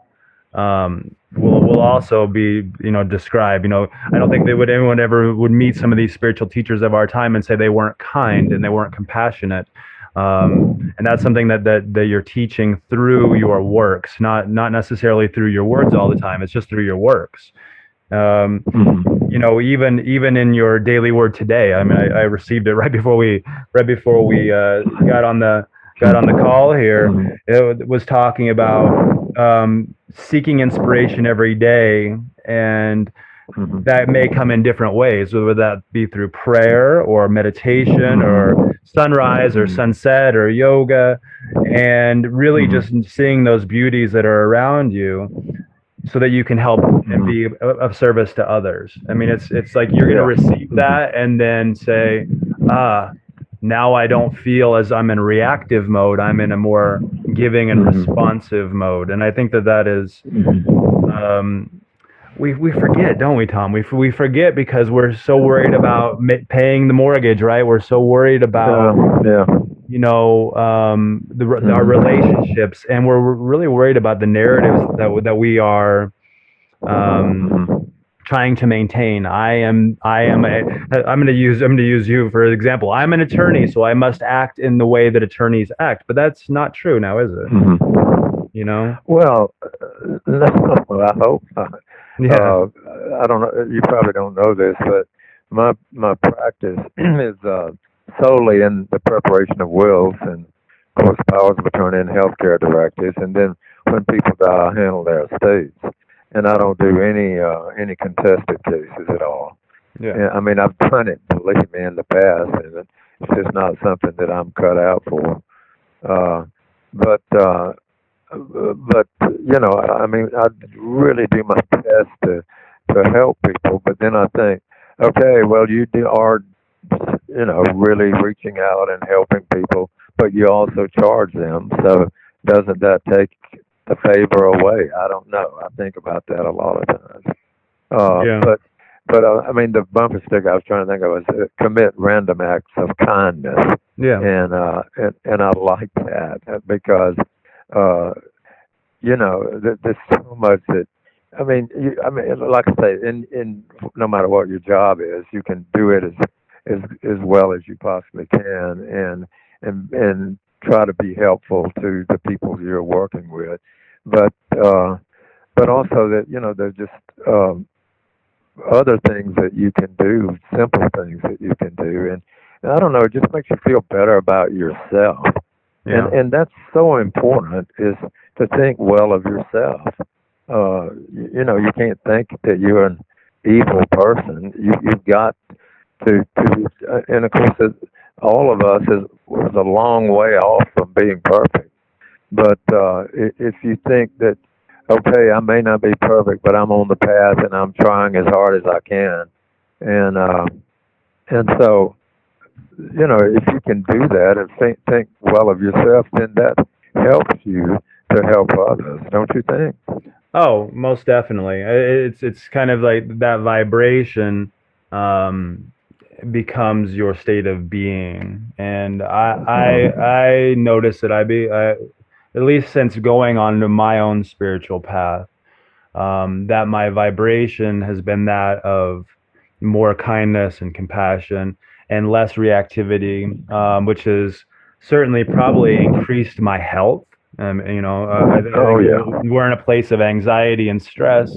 also be described. I don't think anyone ever would meet some of these spiritual teachers of our time and say they weren't kind and they weren't compassionate. And that's something that you're teaching through your works, not necessarily through your words all the time. It's just through your works. Even in your daily word today. I mean, I received it right before we got on the call here. It was talking about seeking inspiration every day, and that may come in different ways, whether that be through prayer or meditation or sunrise or sunset or yoga, and really just seeing those beauties that are around you so that you can help and be of service to others. I mean, it's like you're going to receive that and then say, now I don't feel as I'm in reactive mode. I'm in a more giving and responsive mode. And I think that is, we forget, don't we, Tom? We forget because we're so worried about paying the mortgage, right? We're so worried about, our relationships, and we're really worried about the narratives that we are trying to maintain. I'm going to use you for example. I'm an attorney, so I must act in the way that attorneys act, but that's not true now, is it? Well, no, I hope not. Yeah. I don't know. You probably don't know this, but my practice is solely in the preparation of wills and, of course, powers of attorney and healthcare directives. And then when people die, I handle their estates, and I don't do any contested cases at all. Yeah. And, I mean, I've done it, believe me, in the past, and it's just not something that I'm cut out for. But I mean, I really do my best to help people. But then I think, okay, well, are really reaching out and helping people, but you also charge them. So doesn't that take the favor away? I don't know. I think about that a lot of times. But I mean, the bumper sticker I was trying to think of was commit random acts of kindness. Yeah. And I like that because there's so much that I mean, like I say, in no matter what your job is, you can do it as well as you possibly can, and try to be helpful to the people you're working with, but also that there's just other things that you can do, simple things that you can do, and I don't know, it just makes you feel better about yourself. Yeah. And that's so important, is to think well of yourself. You can't think that you're an evil person. You've got to and of course, all of us is a long way off from being perfect. But if you think that, okay, I may not be perfect, but I'm on the path and I'm trying as hard as I can, and so if you can do that and think well of yourself, then that helps you to help others, don't you think? Oh, most definitely. It's kind of like that vibration becomes your state of being, and I notice that at least since going on to my own spiritual path, that my vibration has been that of more kindness and compassion and less reactivity, which has certainly probably increased my health. I think we're in a place of anxiety and stress.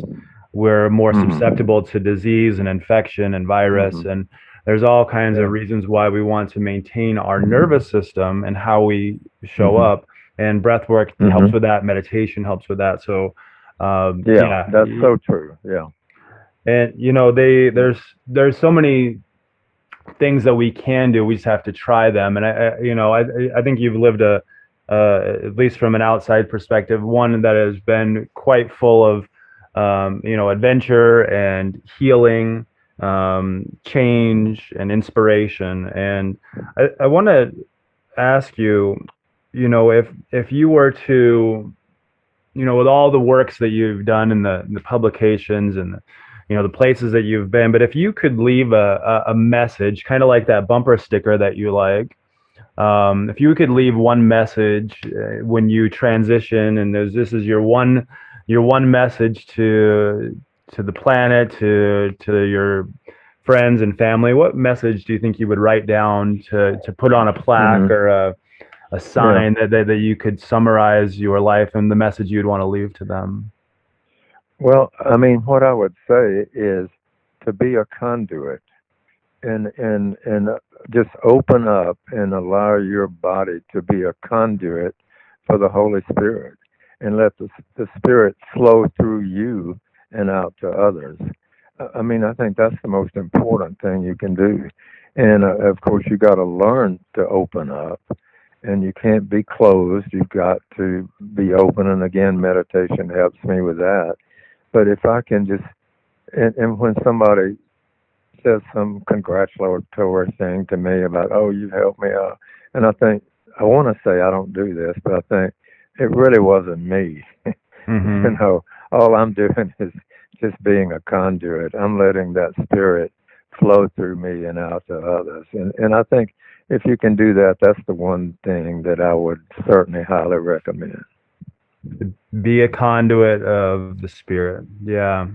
We're more susceptible to disease and infection and virus, and there's all kinds of reasons why we want to maintain our nervous system and how we show up. And breath work helps with that. Meditation helps with that. So, that's so true. Yeah. And there's so many things that we can do. We just have to try them. And I think you've lived at least from an outside perspective, one that has been quite full of adventure and healing, change and inspiration. And I want to ask you, if you were to, with all the works that you've done in the publications and the places that you've been, but if you could leave a message, kind of like that bumper sticker that you like, if you could leave one message when you transition, and this is your one message to the planet, to your friends and family, what message do you think you would write down to put on a plaque Hmm. or a Yeah. sign that you could summarize your life and the message you'd want to leave to them? Well, I mean, what I would say is to be a conduit and just open up and allow your body to be a conduit for the Holy Spirit, and let the Spirit flow through you and out to others. I mean, I think that's the most important thing you can do. And of course, you got to learn to open up, and you can't be closed. You've got to be open. And again, meditation helps me with that. But if I can just, and when somebody says some congratulatory thing to me about, oh, you've helped me out, and I think, I want to say I don't do this, but I think it really wasn't me. Mm-hmm. All I'm doing is just being a conduit. I'm letting that spirit flow through me and out to others. And I think if you can do that, that's the one thing that I would certainly highly recommend. Be a conduit of the spirit. Yeah.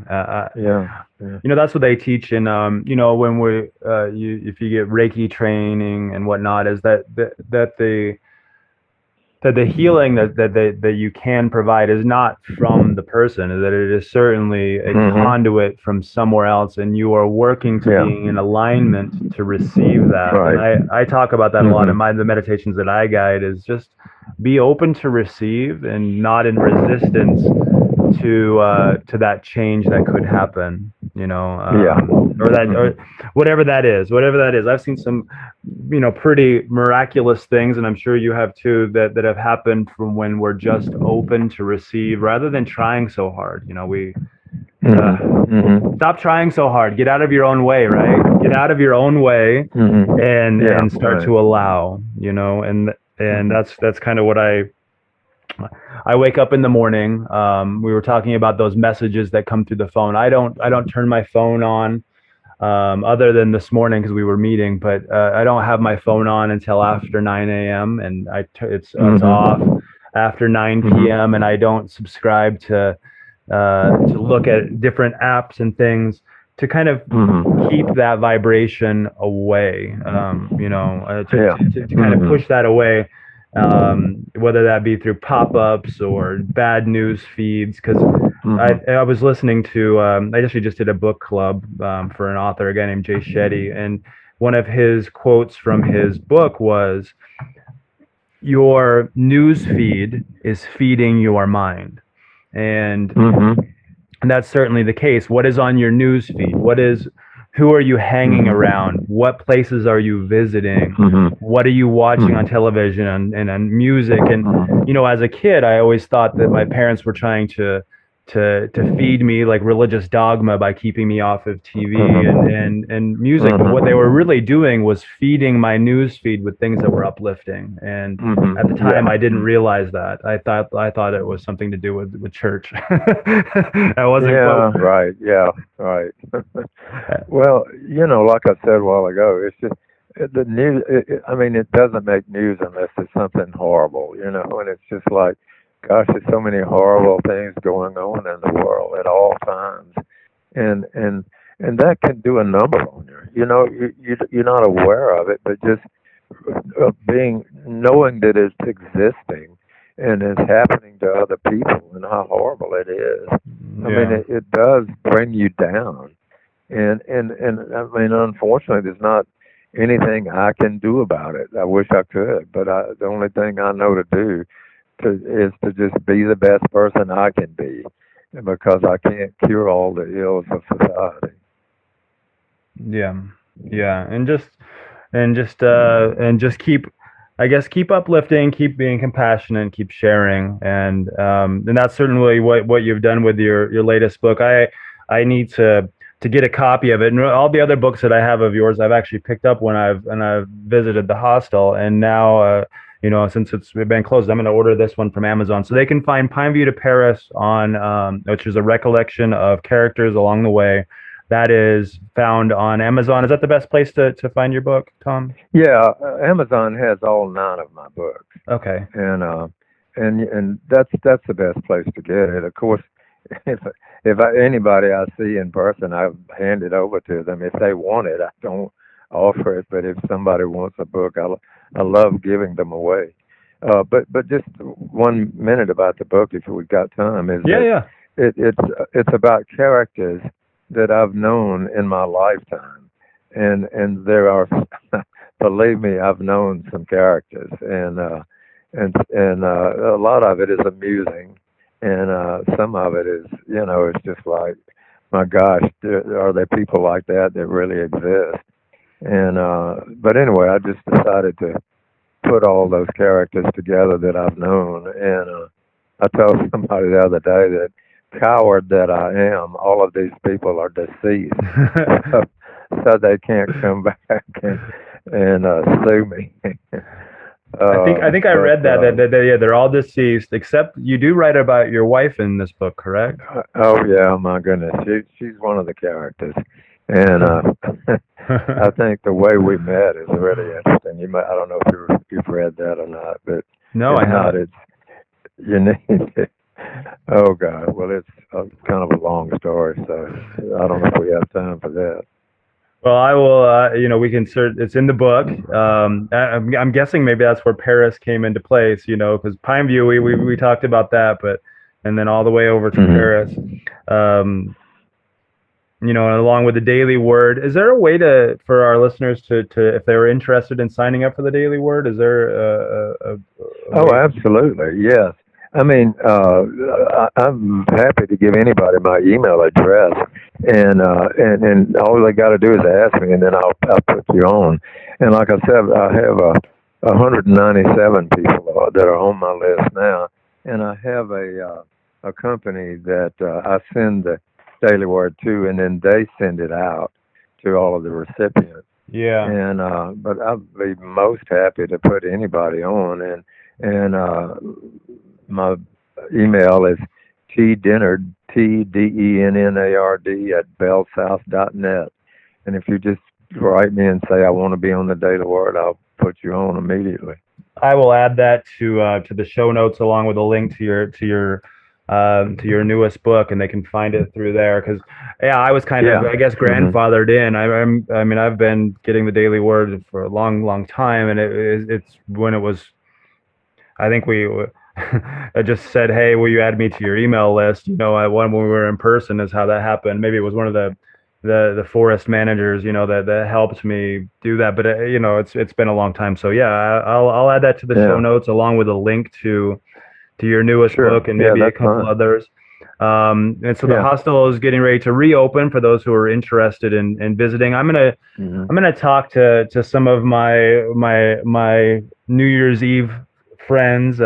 Yeah. Yeah. That's what they teach in, when if you get Reiki training and whatnot, is that the healing that you can provide is not from the person, that it is certainly a Hmm. conduit from somewhere else, and you are working to Yeah. being in alignment to receive that. And Right. I talk about that a lot in Hmm. the meditations that I guide, is just be open to receive and not in resistance to that change that could happen, Yeah. or Hmm. whatever that is. I've seen some pretty miraculous things, and I'm sure you have too, that have happened from when we're just open to receive rather than trying so hard. We Hmm. uh, Hmm. stop trying so hard. Get out of your own way, right? Get out of your own way Hmm. Yeah. and start Right. to allow. And Hmm. that's kind of what I wake up in the morning. We were talking about those messages that come through the phone. I don't turn my phone on, other than this morning because we were meeting. But I don't have my phone on until after 9 a.m. and it's off Hmm. after 9 Hmm. p.m. And I don't subscribe to look at different apps and things to kind of keep Hmm. that vibration away. Yeah. To kind of Hmm. push that away, whether that be through pop-ups or bad news feeds. Because Hmm. I was listening to, I actually just did a book club for an author, a guy named Jay Shetty, and one of his quotes from his book was, "Your news feed is feeding your mind," and Hmm. and that's certainly the case. What is on your news feed? Who are you hanging Hmm. around? What places are you visiting? Hmm. What are you watching on Hmm. television and music? And Hmm. as a kid, I always thought that my parents were trying to feed me like religious dogma by keeping me off of TV and music. But what they were Hmm. really doing was feeding my news feed with things that were uplifting. And at the time, Yeah. I didn't realize that. I thought it was something to do with church. I wasn't quite. Yeah. Right. Yeah. Right. Well, like I said a while ago, it's just the news. I mean, it doesn't make news unless it's something horrible, and it's just like, gosh, there's so many horrible things going on in the world at all times, and and and that can do a number on you. You're not aware of it, but just being knowing that it's existing and it's happening to other people and how horrible it is. I mean, Yeah. it does bring you down, and I mean, unfortunately, there's not anything I can do about it. I wish I could, but the only thing I know to do is to just be the best person I can be, because I can't cure all the ills of society. Yeah, yeah, and just keep, I guess, keep uplifting, keep being compassionate, keep sharing, and that's certainly what you've done with your latest book. I need to get a copy of it, and all the other books that I have of yours, I've actually picked up when I've visited the hostel, and now. Since it's been closed, I'm going to order this one from Amazon. So they can find Pine View to Paris on, which is a recollection of characters along the way. That is found on Amazon. Is that the best place to find your book, Tom? Yeah, Amazon has all 9 of my books, Okay. and and that's the best place to get it. Of course, if anybody I see in person, I hand it over to them. If they want it, I don't offer it. But if somebody wants a book, I love giving them away. But just 1 minute about the book, if we've got time, is Yeah, that yeah. it's about characters that I've known in my lifetime, and there are, believe me, I've known some characters, and a lot of it is amusing, and some of it is, it's just like, my gosh, are there people like that that really exist? And but anyway, I just decided to put all those characters together that I've known, and I told somebody the other day that, coward that I am, all of these people are deceased, so, so they can't come back and sue me. I think I But read that yeah, they're all deceased except you do write about your wife in this book, correct? oh yeah, my goodness, she's one of the characters, and I think the way we met is really interesting. I don't know if you've read that or not, but No, if I not, haven't. it's you need to. Oh God, well, it's kind of a long story, so I don't know if we have time for that. Well, I will. We can search. It's in the book. I'm guessing maybe that's where Paris came into place. Because Pineview, we talked about that, but and then all the way over to Hmm. Paris. Um, and along with the Daily Word, is there a way for our listeners to if they were interested in signing up for the Daily Word? Is there a Oh, way? absolutely, yes. I mean, I'm happy to give anybody my email address, and all they got to do is ask me, and then I'll put you on. And like I said, I have 197 people that are on my list now, and I have a company that I send the Daily Word to, and then they send it out to all of the recipients. Yeah. And but I'd be most happy to put anybody on, and my email is tdennard, TDENNARD @bellsouth.net. And if you just write me and say I want to be on the Daily Word, I'll put you on immediately. I will add that to the show notes along with a link to your newest book, and they can find it through there. Because yeah, I was kind of, Yeah. I guess, Hmm. grandfathered in. I mean, I've been getting the Daily Word for a long, long time, and it's when it was. I think I just said, hey, will you add me to your email list? When we were in person is how that happened. Maybe it was one of the forest managers, that helped me do that. But it's been a long time. So yeah, I'll add that to the show Yeah. notes along with a link to your newest Sure. book and Yeah, maybe a that's couple fine. others. And so the Yeah. hostel is getting ready to reopen for those who are interested in visiting. Hmm. I'm gonna talk to some of my New Year's Eve friends,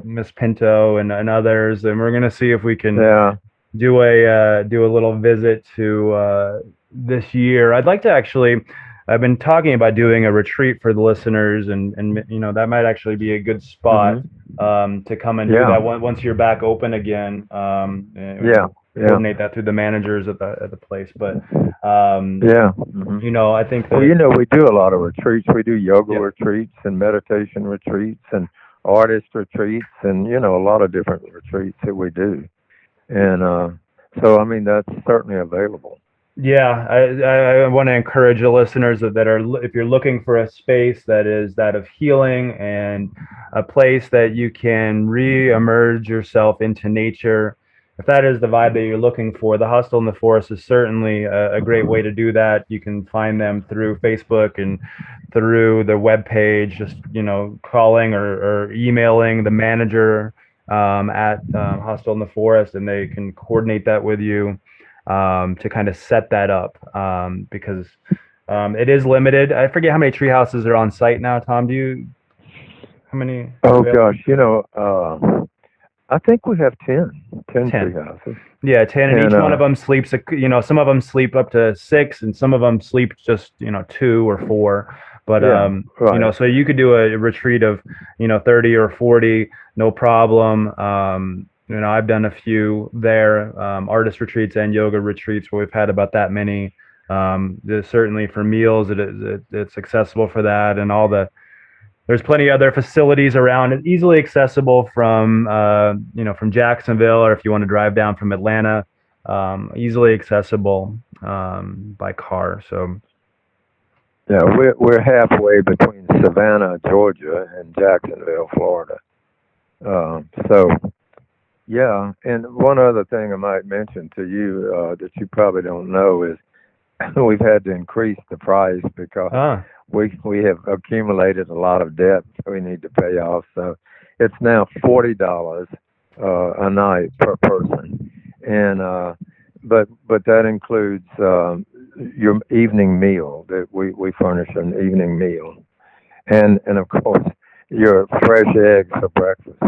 Miss Pinto and others, and we're gonna see if we can Yeah. do a little visit to this year. I'd like to actually. I've been talking about doing a retreat for the listeners, and that might actually be a good spot Hmm. to come and do Yeah. that once you're back open again. We Yeah. can Yeah. coordinate that through the managers at the place, but um, Yeah. Hmm. I think Well, that we do a lot of retreats. We do yoga yeah, retreats and meditation retreats and artist retreats, and a lot of different retreats that we do. And so, I mean, that's certainly available. yeah, I want to encourage the listeners that if you're looking for a space that is that of healing and a place that you can re-emerge yourself into nature, if that is the vibe that you're looking for, the Hostel in the Forest is certainly a great way to do that. You can find them through Facebook and through the web page, just calling or emailing the manager, at Hostel in the Forest, and they can coordinate that with you to kind of set that up because it is limited. I forget how many tree houses are on site now. Tom, how many Oh available? gosh, I think we have 10 tree 10. houses, Yeah, 10, and and each one of them sleeps, some of them sleep up to 6, and some of them sleep just, 2 or 4. But, yeah, right. so you could do a retreat of, 30 or 40, no problem. I've done a few there, artist retreats and yoga retreats where we've had about that many. There's certainly for meals, it's accessible for that, and there's plenty of other facilities around. It's easily accessible from Jacksonville, or if you want to drive down from Atlanta, easily accessible by car. So Yeah, we're halfway between Savannah, Georgia, and Jacksonville, Florida. So yeah, and one other thing I might mention to you that you probably don't know is we've had to increase the price because ah, we have accumulated a lot of debt we need to pay off. So it's now $40 a night per person, and but that includes your evening meal. That we furnish an evening meal, and of course your fresh eggs for breakfast.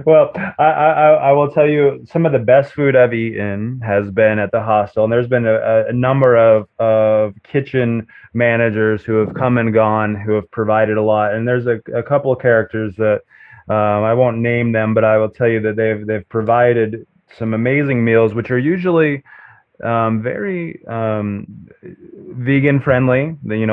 well, I will tell you some of the best food I've eaten has been at the hostel, and there's been a number of kitchen managers who have come and gone who have provided a lot. And there's a couple of characters that I won't name them, but I will tell you that they've provided some amazing meals, which are usually very vegan friendly. They're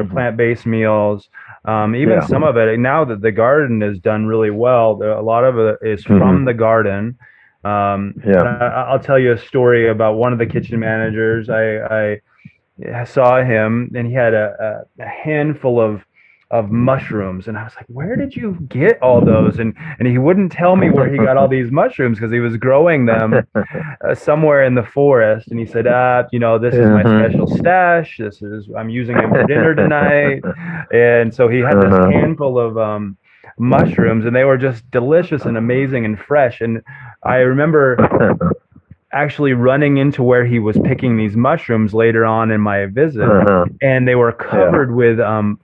Hmm. plant-based meals. Even Yeah. some of it now that the garden is done really well, a lot of it is Hmm. from the garden. Yeah. And I'll tell you a story about one of the kitchen managers. I saw him, and he had a handful of mushrooms, and I was like, "Where did you get all those?" And he wouldn't tell me where he got all these mushrooms because he was growing them somewhere in the forest. And he said, this is my special Hmm. stash. I'm using them for dinner tonight. And so he had this Uh-huh. handful of mushrooms, and they were just delicious and amazing and fresh. And I remember actually running into where he was picking these mushrooms later on in my visit, Uh-huh. and they were Yeah.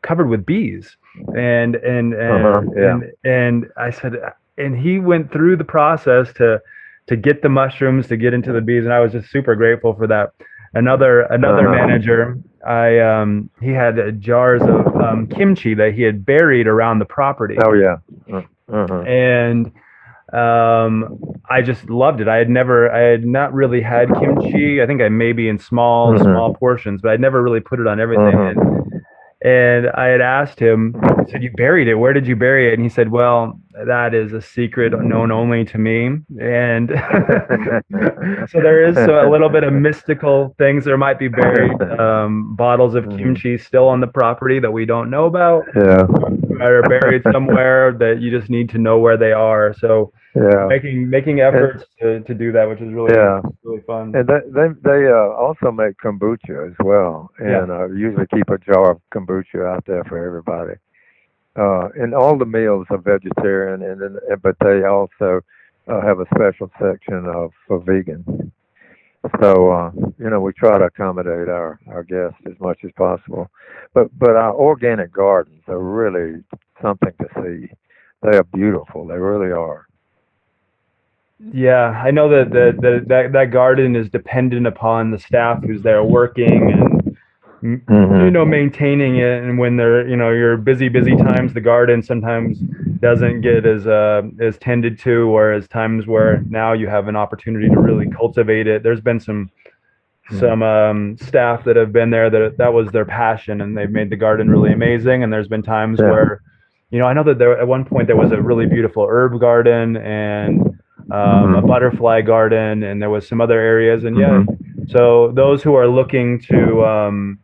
covered with bees. Uh-huh. Yeah. And I said, and he went through the process to get the mushrooms, to get into the bees, and I was just super grateful for that. Another Uh-huh. manager, he had jars of kimchi that he had buried around the property, Oh yeah. Uh-huh. and I just loved it. I had not really had kimchi. I think I maybe in Uh-huh. small portions, but I'd never really put it on everything. Uh-huh. And I had asked him, I said, "You buried it. Where did you bury it?" And he said, "Well, that is a secret known only to me." And so there is a little bit of mystical things. There might be buried bottles of Mhm. kimchi still on the property that we don't know about, Yeah. are buried somewhere that you just need to know where they are. So Yeah. making And efforts to do that, which is yeah. really fun. And they also make kombucha as well, Yeah. and usually keep a jar of kombucha out there for everybody. And all the meals are vegetarian, but they also have a special section of for vegan. So we try to accommodate our guests as much as possible. But our organic gardens are really something to see. They are beautiful. They really are. Yeah, I know that that garden is dependent upon the staff who's there working and Hmm. maintaining it. And when they're your busy times, the garden sometimes doesn't get as tended to, or as times where now you have an opportunity to really cultivate it. There's been some staff that have been there that was their passion, and they've made the garden really amazing. And there's been times Yeah. where, I know that there at one point there was a really beautiful herb garden and a Hmm. butterfly garden, and there was some other areas. And yeah, Hmm. so those who are looking to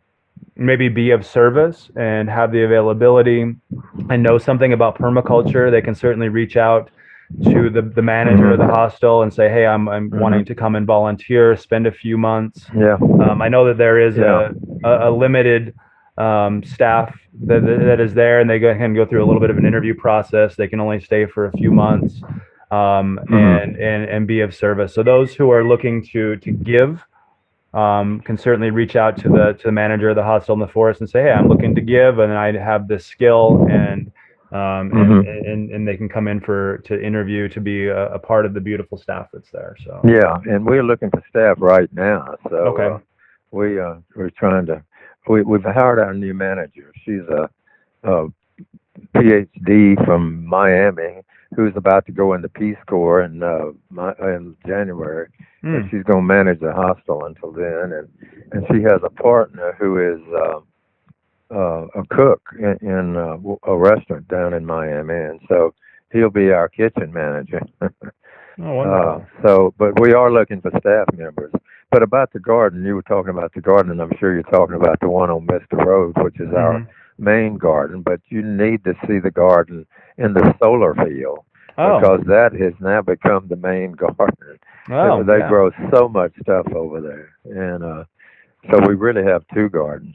maybe be of service and have the availability and know something about permaculture, they can certainly reach out to the manager of the Hmm. hostel and say, "Hey, I'm wanting Hmm. to come and volunteer, spend a few months." Yeah. I know that there is Yeah. a limited staff that is there, and they can go through a little bit of an interview process. They can only stay for a few months, and be of service. So those who are looking to give can certainly reach out to the manager of the hostel in the forest and say, hey, I'm looking to give, and I have this skill, and they can come in to interview to be a part of the beautiful staff that's there. So yeah, and we're looking for staff right now. So okay. we're trying to. We've hired our new manager. She's a PhD from Miami, who's about to go in the Peace Corps in January. And she's going to manage the hostel until then, and she has a partner who is a cook in a restaurant down in Miami, and so he'll be our kitchen manager. Oh, wonderful. But we are looking for staff members. But about the garden, you were talking about the garden, and I'm sure you're talking about the one on Mr. Road, which is our main garden. But you need to see the garden in the solar field, because that has now become the main garden. Oh, they grow so much stuff over there, and so we really have two gardens.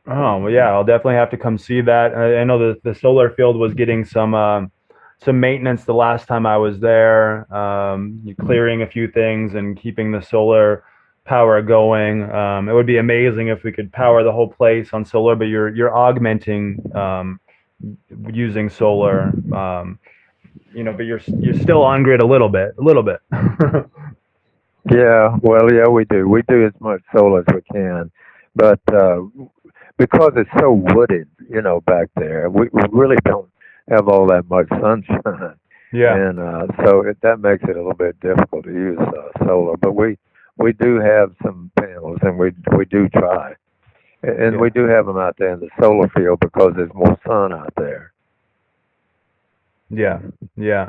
Oh, well, yeah, I'll definitely have to come see that. I know the solar field was getting some maintenance the last time I was there, clearing a few things and keeping the solar power going. It would be amazing if we could power the whole place on solar, but you're augmenting using solar, but you're still on grid a little bit. Yeah, well, yeah, we do as much solar as we can, but because it's so wooded, back there, we really don't have all that much sunshine. Yeah. And so that makes it a little bit difficult to use solar. But we do have some panels, and we do try. And we do have them out there in the solar field because there's more sun out there. Yeah, yeah.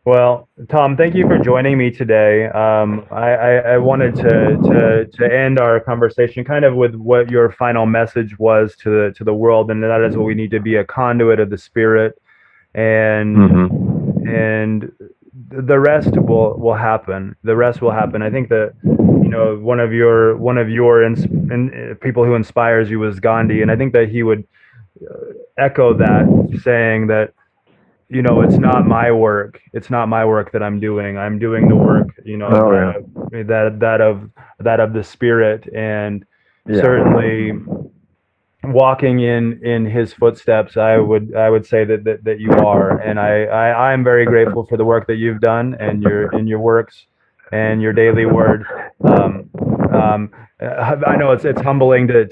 Well, Tom, thank you for joining me today. I wanted to end our conversation kind of with what your final message was to the world, and that is what we need to be, a conduit of the Spirit, and the rest will happen. The rest will happen. I think that one of your people who inspires you was Gandhi, and I think that he would echo that, saying that, it's not my work. It's not my work that I'm doing. I'm doing the work, that of the Spirit, and certainly walking in his footsteps. I would say that you are, and I'm very grateful for the work that you've done, and your works and your daily word. I know it's humbling to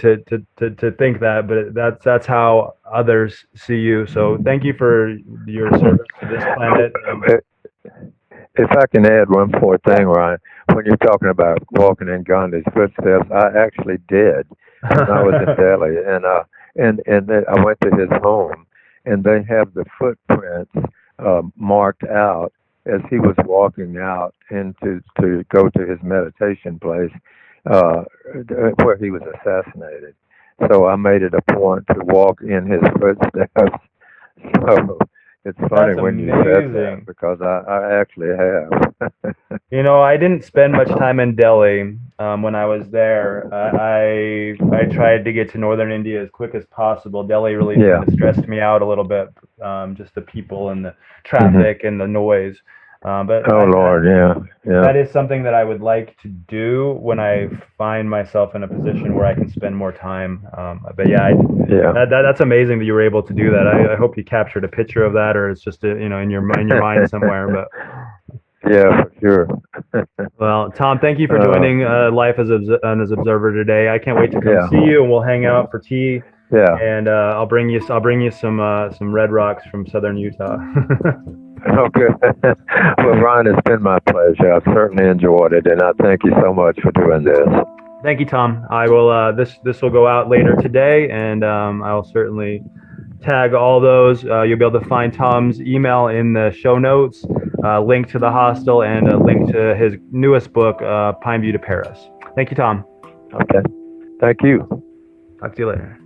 think that, but that's how others see you. So thank you for your service to this planet. If I can add one more thing, Ryan, when you're talking about walking in Gandhi's footsteps, I actually did when I was in Delhi, and I went to his home, and they have the footprints marked out as he was walking out to go to his meditation place, where he was assassinated. So I made it a point to walk in his footsteps. So it's funny when you said that, because I actually have. I didn't spend much time in Delhi when I was there. I tried to get to northern India as quick as possible. Delhi really kind of stressed me out a little bit, just the people and the traffic and the noise. But Lord, yeah. That is something that I would like to do when I find myself in a position where I can spend more time. But that's amazing that you were able to do that. I hope you captured a picture of that, or it's just in your mind somewhere. But yeah, for sure. Well, Tom, thank you for joining Life as an Observer today. I can't wait to come see you, and we'll hang out for tea. Yeah. And I'll bring you some Red Rocks from southern Utah. Okay. Well, Ryan, it's been my pleasure. I've certainly enjoyed it, and I thank you so much for doing this. Thank you, Tom. I will. This will go out later today, and I'll certainly tag all those. You'll be able to find Tom's email in the show notes, link to the hostel, and a link to his newest book, Pine View to Paris. Thank you, Tom. Okay. Thank you. Talk to you later.